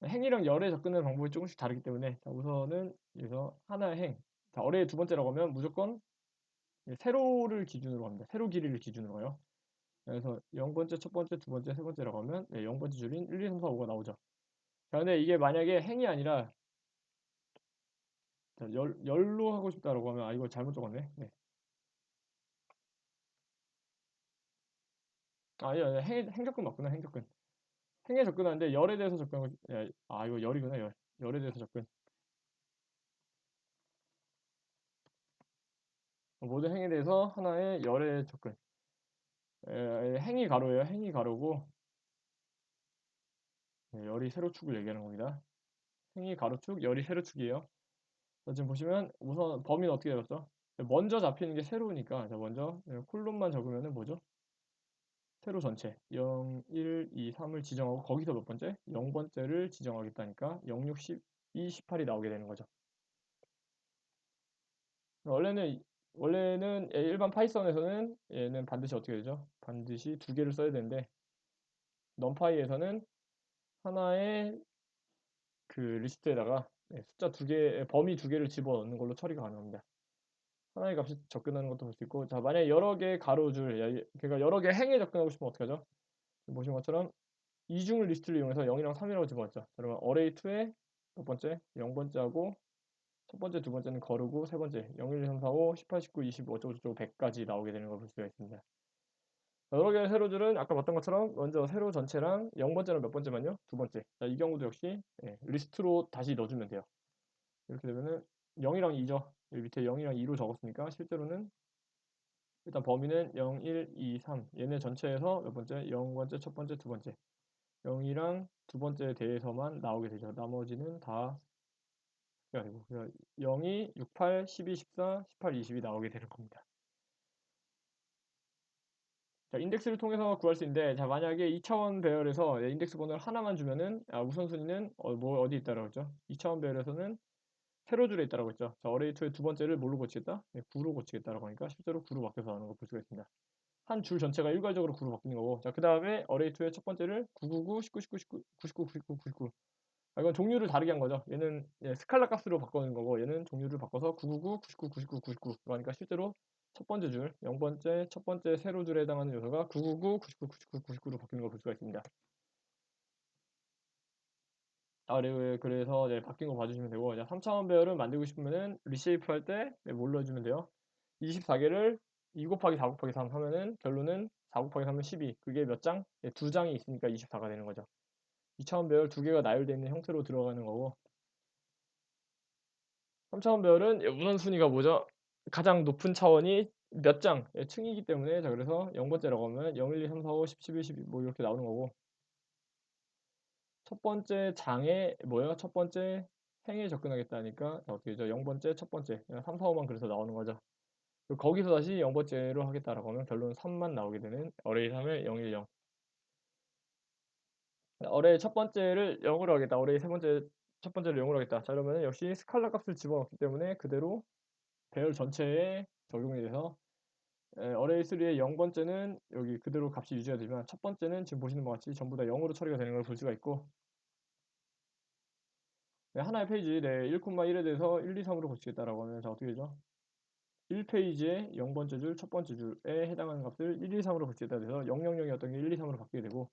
행이랑 열에 접근하는 방법이 조금씩 다르기 때문에 우선은 여기서 하나의 행, 어뢰의 두 번째라고 하면 무조건 세로를 기준으로 합니다. 세로 길이를 기준으로 해요. 그래서 0번째, 첫 번째, 두 번째, 세 번째라고 하면 0번째 줄인 1, 2, 3, 4, 5가 나오죠. 자, 근데 이게 만약에 행이 아니라 열로 하고 싶다라고 하면 이거 잘못 적었네. 행접근 맞구나. 행접근. 행에 접근하는데 열에 대해서 접근하고 이거 열이구나. 열에 대해서 접근. 모든 행에 대해서 하나의 열에 접근. 행이 가로예요. 행이 가로고 열이 세로축을 얘기하는 겁니다. 행이 가로축, 열이 세로축이에요. 자, 지금 보시면 우선 범위는 어떻게 잡았죠? 먼저 잡히는 게 세로니까 자, 먼저 콜론만 적으면은 뭐죠? 세로 전체 0, 1, 2, 3을 지정하고 거기서 몇 번째? 0번째를 지정하겠다니까 0, 6, 12, 18이 나오게 되는 거죠. 원래는 일반 파이썬에서는 얘는 반드시 어떻게 되죠? 반드시 두 개를 써야 되는데 넘파이에서는 하나의 그 리스트에다가 숫자 두 개, 범위 두 개를 집어넣는 걸로 처리가 가능합니다. 하나의 값이 접근하는 것도 볼 수 있고, 자, 만약에 여러 개의 가로줄, 그러니까 여러 개의 행에 접근하고 싶으면 어떻게 하죠? 보신 것처럼 이중을 리스트를 이용해서 0이랑 3이라고 집어넣었죠. 그러면 array2에 첫 번째 0번째하고 첫 번째, 두 번째는 거르고 세 번째 0, 1, 2, 3, 4, 5, 18, 19, 20 어쩌고저쩌고 100까지 나오게 되는 걸 볼 수가 있습니다. 여러 개의 세로들은 아까 봤던 것처럼 먼저 세로 전체랑 0번째랑 몇 번째만요? 두 번째. 자, 이 경우도 역시 리스트로 다시 넣어주면 돼요. 이렇게 되면은 0이랑 2죠. 여기 밑에 0이랑 2로 적었으니까 실제로는 일단 범위는 0, 1, 2, 3 얘네 전체에서 몇 번째? 0번째, 첫 번째, 두 번째 0이랑 두 번째에 대해서만 나오게 되죠. 나머지는 다 아니고 그냥 0이 6, 8, 12, 14, 18, 20이 나오게 되는 겁니다. 자, 인덱스를 통해서 구할 수 있는데 자 만약에 2차원 배열에서 인덱스 번호를 하나만 주면은 우선순위는 어디 있다라고 했죠? 2차원 배열에서는 세로 줄에 있다라고 했죠. 자, 어레이2의 두 번째를 뭘로 고치겠다? 9로 고치겠다라고 하니까 실제로 9로 바뀌어서 나오는 걸 볼 수가 있습니다. 한 줄 전체가 일괄적으로 9로 바뀌는 거고 자, 그 다음에 어레이2의 첫 번째를 999, 19, 19, 19, 99, 99, 99 이건 종류를 다르게 한 거죠. 얘는 스칼라 값으로 바꾸는 거고 얘는 종류를 바꿔서 999, 99, 99, 99 그러니까 실제로 첫 번째 줄, 0번째, 첫 번째 세로 줄에 해당하는 요소가 999, 99, 99, 99로 바뀌는 걸 볼 수가 있습니다. 그래서 바뀐 거 봐주시면 되고 3차원 배열은 만들고 싶으면은 리쉐이프 할 때 뭘로 해주면 돼요? 24개를 2 곱하기 4 곱하기 3 하면은 결론은 4 곱하기 3은 12 그게 몇 장? 두 장이 있으니까 24가 되는 거죠. 2차원 배열 두 개가 나열되어 있는 형태로 들어가는 거고 3차원 배열은 우선순위가 뭐죠? 가장 높은 차원이 몇 장, 층이기 때문에 자 그래서 0번째라고 하면 0, 1, 2, 3, 4, 5, 10, 11, 12 뭐 이렇게 나오는 거고 첫 번째 장에 뭐예요? 첫 번째 행에 접근하겠다니까 자, 어떻게 되죠? 0번째, 첫 번째 3, 4, 5만 그래서 나오는 거죠. 그리고 거기서 다시 0번째로 하겠다라고 하면 결론은 3만 나오게 되는 어레이 3의 0, 1, 0 어레이 첫 번째를 0으로 하겠다. 어레이 세 번째 첫 번째를 0으로 하겠다. 자 그러면 역시 스칼라 값을 집어넣기 때문에 그대로 배열 전체에 적용이 돼서 어레이3의 0번째는 여기 그대로 값이 유지가 되지만 첫 번째는 지금 보시는 것 같이 전부 다 0으로 처리가 되는 걸 볼 수가 있고 하나의 페이지 1,1에 대해서 1, 2, 3으로 고치겠다라고 하면 자 어떻게 되죠? 1페이지의 0번째 줄, 첫 번째 줄에 해당하는 값을 1, 2, 3으로 고치겠다 해서 0, 0, 0이었던 게 1, 2, 3으로 바뀌게 되고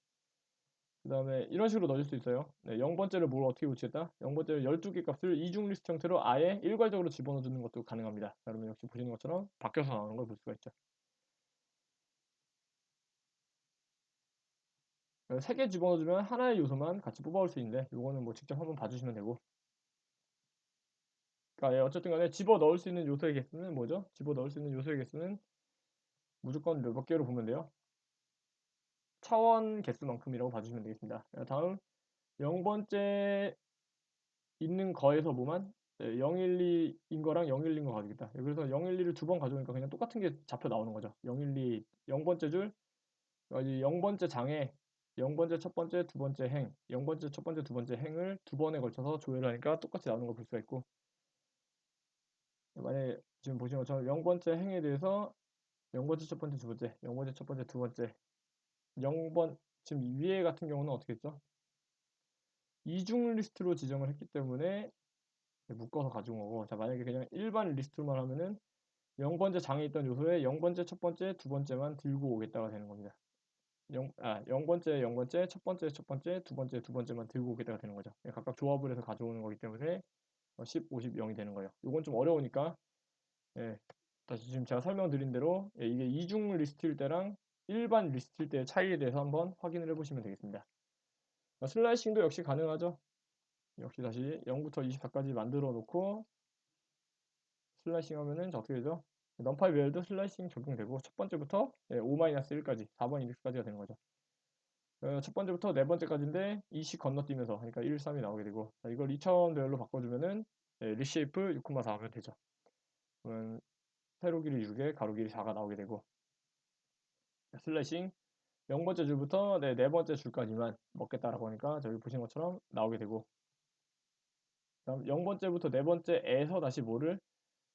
그 다음에 이런 식으로 넣어줄 수 있어요. 0번째를 뭘 어떻게 고치겠다? 0번째를 12개 값을 이중 리스트 형태로 아예 일괄적으로 집어넣어주는 것도 가능합니다. 자, 그러면 역시 보시는 것처럼 바뀌어서 나오는 걸 볼 수가 있죠. 3개 집어넣어주면 하나의 요소만 같이 뽑아올 수 있는데 이거는 뭐 직접 한번 봐주시면 되고 그러니까 어쨌든 간에 집어넣을 수 있는 요소의 개수는 뭐죠? 집어넣을 수 있는 요소의 개수는 무조건 몇 개로 보면 돼요? 차원 개수만큼이라고 봐주시면 되겠습니다. 다음 0번째 있는 거에서 뭐만 012인 거랑 012인 거 가지겠다. 그래서 012를 두 번 가져오니까 그냥 똑같은 게 잡혀 나오는 거죠. 012 0번째 줄 0번째 장에 0번째 첫 번째 두 번째 행 0번째 첫 번째 두 번째 행을 두 번에 걸쳐서 조회를 하니까 똑같이 나오는 걸 볼 수가 있고 만약에 지금 보시는 것처럼 0번째 행에 대해서 0번째 첫 번째 두 번째 0번째 첫 번째 두 번째 0번 지금 위에 같은 경우는 어떻게 했죠? 이중 리스트로 지정을 했기 때문에 묶어서 가져온 거고 자 만약에 그냥 일반 리스트로만 하면은 0번째 장에 있던 요소에 0번째 첫 번째 두 번째만 들고 오겠다가 되는 겁니다. 0번째 0번째 첫 번째 첫 번째 두 번째 두 번째만 들고 오겠다가 되는 거죠. 각각 조합을 해서 가져오는 거기 때문에 10, 50, 0이 되는 거예요. 이건 좀 어려우니까 예, 다시 지금 제가 설명드린 대로 이게 이중 리스트일 때랑 일반 리스트일 때의 차이에 대해서 한번 확인을 해보시면 되겠습니다. 슬라이싱도 역시 가능하죠. 역시 다시 0부터 24까지 만들어 놓고 슬라이싱 하면은 어떻게 되죠? 넘파이 배열도 슬라이싱 적용되고 첫 번째부터 5-1까지 4번 인덱스까지가 되는 거죠. 첫 번째부터 네 번째까지인데 2씩 건너뛰면서 그러니까 1, 3이 나오게 되고 자, 이걸 2차원 배열로 바꿔주면은 리쉐이프 6,4 하면 되죠. 그러면 세로 길이 6에 가로 길이 4가 나오게 되고 슬래싱 0번째 줄부터 네 번째 줄까지만 먹겠다라고 하니까 저기 보신 것처럼 나오게 되고 그다음 0번째부터 네 번째에서 다시 뭐를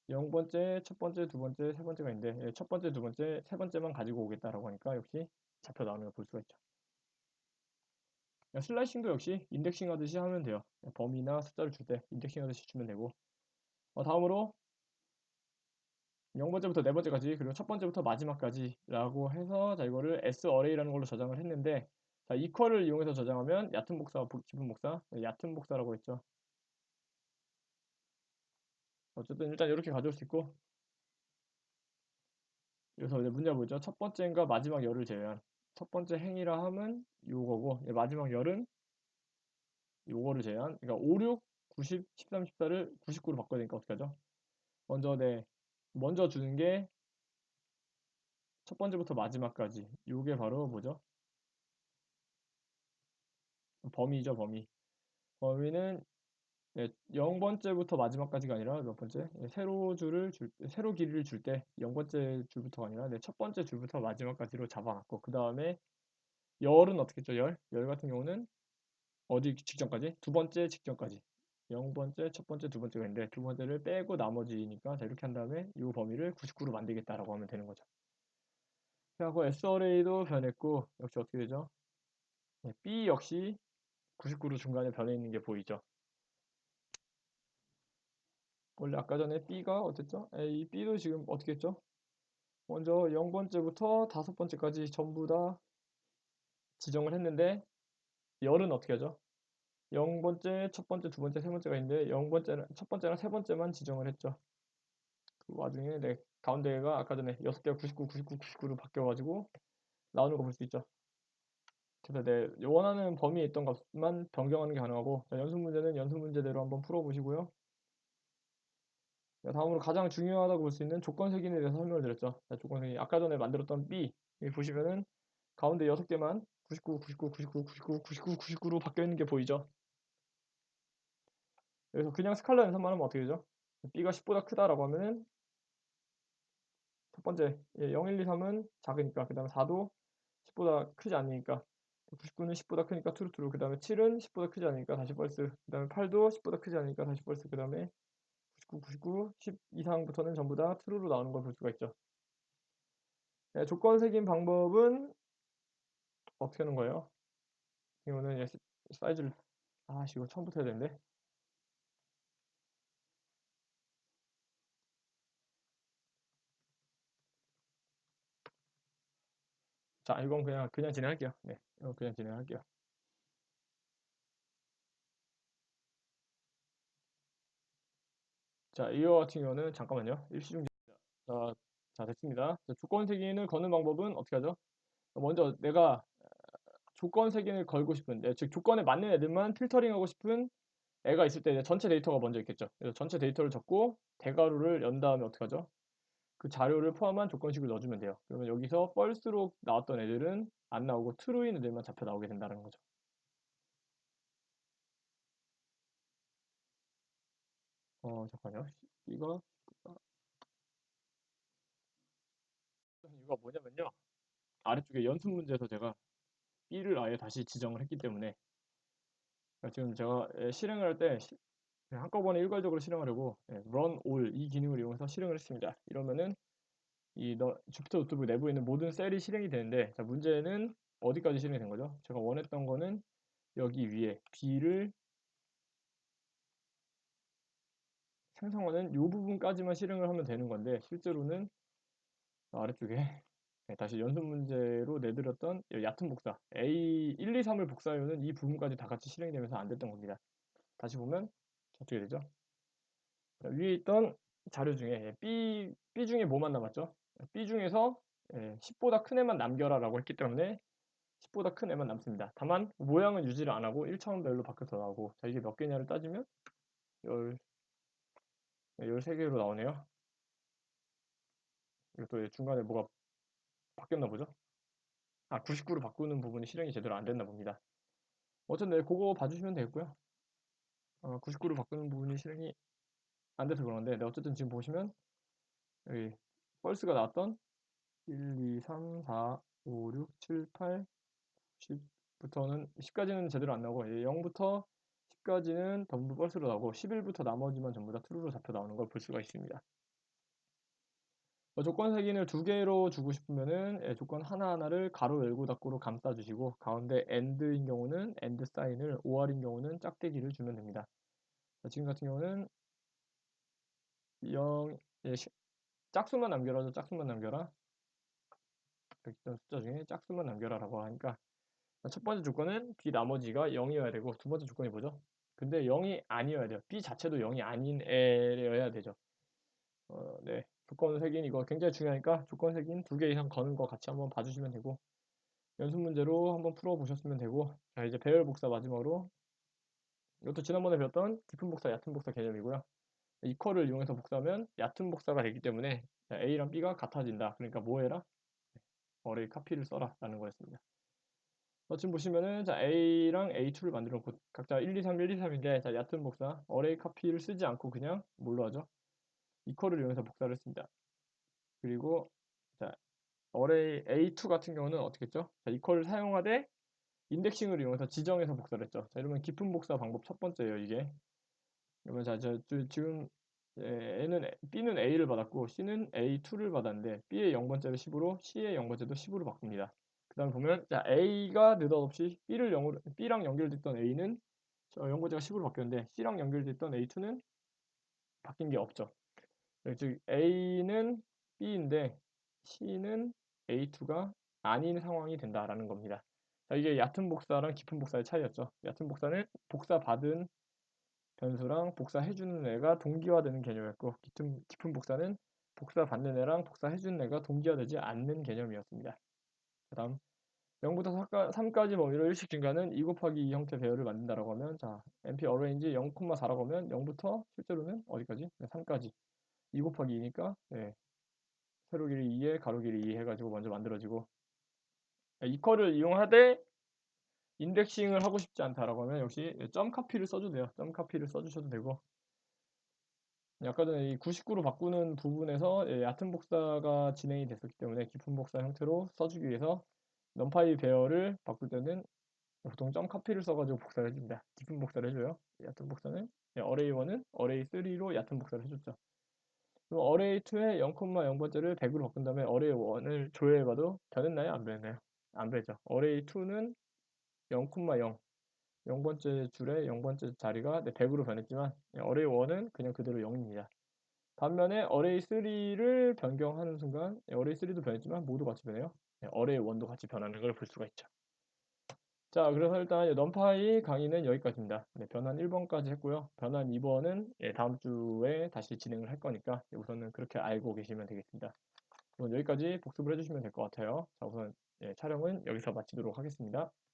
0번째, 첫 번째, 두 번째, 세 번째가 있는데 첫 번째, 두 번째, 세 번째만 가지고 오겠다라고 하니까 역시 잡혀 나오는 걸 볼 수가 있죠. 슬라이싱도 역시 인덱싱 하듯이 하면 돼요. 범위나 숫자를 줄 때 인덱싱 하듯이 주면 되고 다음으로 0번째부터 네 번째까지 그리고 첫 번째부터 마지막까지 라고 해서 자 이거를 sArray라는 걸로 저장을 했는데 자 이퀄을 이용해서 저장하면 얕은 복사, 깊은 복사 얕은 복사라고 했죠. 어쨌든 일단 이렇게 가져올 수 있고, 그래서 이제 문제가 뭐죠? 첫 번째인가 마지막 열을 제외한 첫 번째 행이라 함은 요거고, 마지막 열은 요거를 제외한, 그러니까 5, 6, 90, 13, 14를 99로 바꿔야 되니까 어떻게 하죠? 먼저 먼저 주는 게 첫 번째부터 마지막까지, 요게 바로 뭐죠? 범위죠, 범위. 범위는 0번째부터 마지막까지가 아니라 몇 번째? 세로 길이를 줄 때 0번째 줄부터가 아니라 첫 번째 줄부터 마지막까지로 잡아놨고, 그 다음에 열은 어떻게 했죠? 열 같은 경우는 어디 직전까지? 두 번째 직전까지. 0번째, 첫 번째, 두 번째가 있는데 두 번째를 빼고 나머지니까, 자, 이렇게 한 다음에 이 범위를 99로 만들겠다라고 하면 되는 거죠. 그리고 SRA도 변했고, 역시 어떻게 되죠? B 역시 99로 중간에 변해 있는 게 보이죠? 원래 아까 전에 B가 어땠죠? 이 B도 지금 어떻게 했죠? 먼저 0번째부터 5번째까지 전부 다 지정을 했는데, 열은 어떻게 하죠? 0번째, 첫 번째, 두 번째, 세 번째가 있는데 첫 번째랑 세 번째만 지정을 했죠. 그 와중에 가운데가 아까 전에 6개가 99, 99, 99로 바뀌어가지고 나오는 거 볼 수 있죠. 그래서 원하는 범위에 있던 값만 변경하는 게 가능하고, 자, 연습 문제는 연습 문제대로 한번 풀어보시고요. 자, 다음으로 가장 중요하다고 볼 수 있는 조건색인에 대해서 설명을 드렸죠. 자, 조건색인 아까 전에 만들었던 B, 여기 보시면은 가운데 6개만 99, 99, 99, 99, 99, 99로 바뀌어 있는 게 보이죠. 여기서 그냥 스칼라 연산만 하면 어떻게 되죠? B가 10보다 크다라고 하면은 첫 번째 0, 1, 2, 3은 작으니까, 그 다음에 4도 10보다 크지 않으니까, 99는 10보다 크니까 트루트루, 그 다음에 7은 10보다 크지 않으니까 다시 펄스, 그 다음에 8도 10보다 크지 않으니까 다시 펄스, 그 다음에 99, 99, 10 이상부터는 전부 다 트루로 나오는 걸 볼 수가 있죠. 조건색인 방법은 어떻게 하는 거예요? 이거는 사이즈를, 이거 처음부터 해야 되는데. 자, 이건 그냥 진행할게요. 네, 이거 그냥 진행할게요. 자, 이거 같은 경우는 잠깐만요. 일시중. 자, 자, 됐습니다. 자, 조건 색인을 거는 방법은 어떻게 하죠? 먼저 내가 조건 색인을 걸고 싶은, 즉 조건에 맞는 애들만 필터링하고 싶은 애가 있을 때 전체 데이터가 먼저 있겠죠. 그래서 전체 데이터를 적고 대괄호를 연 다음에 어떻게 하죠? 그 자료를 포함한 조건식을 넣어주면 돼요. 그러면 여기서 false로 나왔던 애들은 안 나오고 true인 애들만 잡혀 나오게 된다는 거죠. 잠깐만요. 이거 이유가 뭐냐면요. 아래쪽에 연습 문제에서 제가 B를 아예 다시 지정을 했기 때문에, 그러니까 지금 제가 실행을 할 때 한꺼번에 일괄적으로 실행하려고 run all 이 기능을 이용해서 실행을 했습니다. 이러면은 주피터 노트북 내부에 있는 모든 셀이 실행이 되는데, 자, 문제는 어디까지 실행이 된 거죠? 제가 원했던 거는 여기 위에 B를 생성하는 이 부분까지만 실행을 하면 되는 건데, 실제로는 아래쪽에 다시 연습 문제로 내드렸던 이 얕은 복사 A 1, 2, 3을 복사해오는 이 부분까지 다 같이 실행이 되면서 안 됐던 겁니다. 다시 보면 어떻게 되죠? 자, 위에 있던 자료 중에 B 중에 뭐만 남았죠? B 중에서 10보다 큰 애만 남겨라 라고 했기 때문에 10보다 큰 애만 남습니다. 다만 모양은 유지를 안 하고 1차원별로 바뀌어서 나오고, 자, 이게 몇 개냐를 따지면 13개로 나오네요. 이것도 중간에 뭐가 바뀌었나 보죠? 99로 바꾸는 부분이 실행이 제대로 안 됐나 봅니다. 어쨌든 그거 봐주시면 되겠고요. 99로 바꾸는 부분이 실행이 안 돼서 그러는데, 어쨌든 지금 보시면 여기 펄스가 나왔던 1, 2, 3, 4, 5, 6, 7, 8, 10부터는 10까지는 제대로 안 나오고, 0부터 10까지는 전부 펄스로 나오고 11부터 나머지만 전부 다 true로 잡혀 나오는 걸 볼 수가 있습니다. 조건 색인을 두 개로 주고 싶으면은 조건 하나하나를 가로 열고 닫고로 감싸 주시고, 가운데 AND인 경우는 AND 사인을, OR인 경우는 짝대기를 주면 됩니다. 자, 지금 같은 경우는 0, 짝수만 남겨라죠. 짝수만 남겨라. 이렇게 있던 숫자 중에 짝수만 남겨라라고 하니까, 첫 번째 조건은 B 나머지가 0이어야 되고, 두 번째 조건이 뭐죠? 근데 0이 아니어야 돼요. B 자체도 0이 아닌 애여야 되죠. 네. 조건 색인 이거 굉장히 중요하니까 조건 색인 2개 이상 거는 거 같이 한번 봐주시면 되고 연습 문제로 한번 풀어보셨으면 되고 자 이제 배열 복사 마지막으로 이것도 지난번에 배웠던 깊은 복사, 얕은 복사 개념이고요. 이퀄을 이용해서 복사하면 얕은 복사가 되기 때문에 자, A랑 B가 같아진다. 그러니까 뭐 해라? 어레이 카피를 써라 라는 거였습니다. 지금 보시면은 자 A랑 A2를 만들어 놓고 각자 1, 2, 3, 1, 2, 3인데 자 얕은 복사 어레이 카피를 쓰지 않고 그냥 뭘로 하죠? 이퀄을 이용해서 복사를 했습니다. 그리고 자 어레이 A2 같은 경우는 어떻게 했죠? 자 이퀄을 사용하되 인덱싱을 이용해서 지정해서 복사를 했죠. 자 이러면 깊은 복사 방법 첫 번째예요 이게. 그러면 자 지금 B는 A를 받았고 C는 A2를 받았는데 B의 0번째를 10으로 C의 0번째도 10으로 바꿉니다. 그 다음에 보면 자 A가 느닷없이 B랑 연결됐던 A는 0번째가 10으로 바뀌었는데 C랑 연결됐던 A2는 바뀐 게 없죠. 즉 A는 B인데 C는 A2가 아닌 상황이 된다라는 겁니다. 자, 이게 얕은 복사랑 깊은 복사의 차이였죠. 얕은 복사는 복사 받은 변수랑 복사해주는 애가 동기화되는 개념이었고 깊은 복사는 복사 받는 애랑 복사해주는 애가 동기화되지 않는 개념이었습니다. 그 다음 0부터 3까지 범위로 일식 증가는 2 곱하기 2 형태 배열을 만든다라고 하면 자 np 어레인지 0,4라고 하면 0부터 실제로는 어디까지? 3까지 2 곱하기 2니까 네, 세로 길이 2에 가로 길이 2 해가지고 먼저 만들어지고 이퀄을 이용하되 인덱싱을 하고 싶지 않다라고 하면 역시 점 카피를 써도 돼요. 점 카피를 써주셔도 되고 아까 전에 이 99로 바꾸는 부분에서 얕은 복사가 진행이 됐었기 때문에 깊은 복사 형태로 써주기 위해서 넘파이 배열을 바꿀 때는 보통 점 카피를 써가지고 복사를 해줍니다. 깊은 복사를 해줘요. 얕은 복사는 어레이1은 어레이3로 얕은 복사를 해줬죠. 그럼 어레이2의 0,0번째를 100으로 바꾼 다음에 어레이1을 조회해봐도 변했나요? 안 변했나요? 안 변했죠. 어레이2는 0,0 0번째 줄에 0번째 자리가 100으로 변했지만 어레이1은 그냥 그대로 0입니다. 반면에 어레이3를 변경하는 순간 어레이3도 변했지만 모두 같이 변해요. 어레이1도 같이 변하는 걸 볼 수가 있죠. 자, 그래서 일단 넘파이 강의는 여기까지입니다. 네, 변환 1번까지 했고요. 변환 2번은 다음 주에 다시 진행을 할 거니까 우선은 그렇게 알고 계시면 되겠습니다. 그럼 여기까지 복습을 해주시면 될 것 같아요. 자, 우선 촬영은 여기서 마치도록 하겠습니다.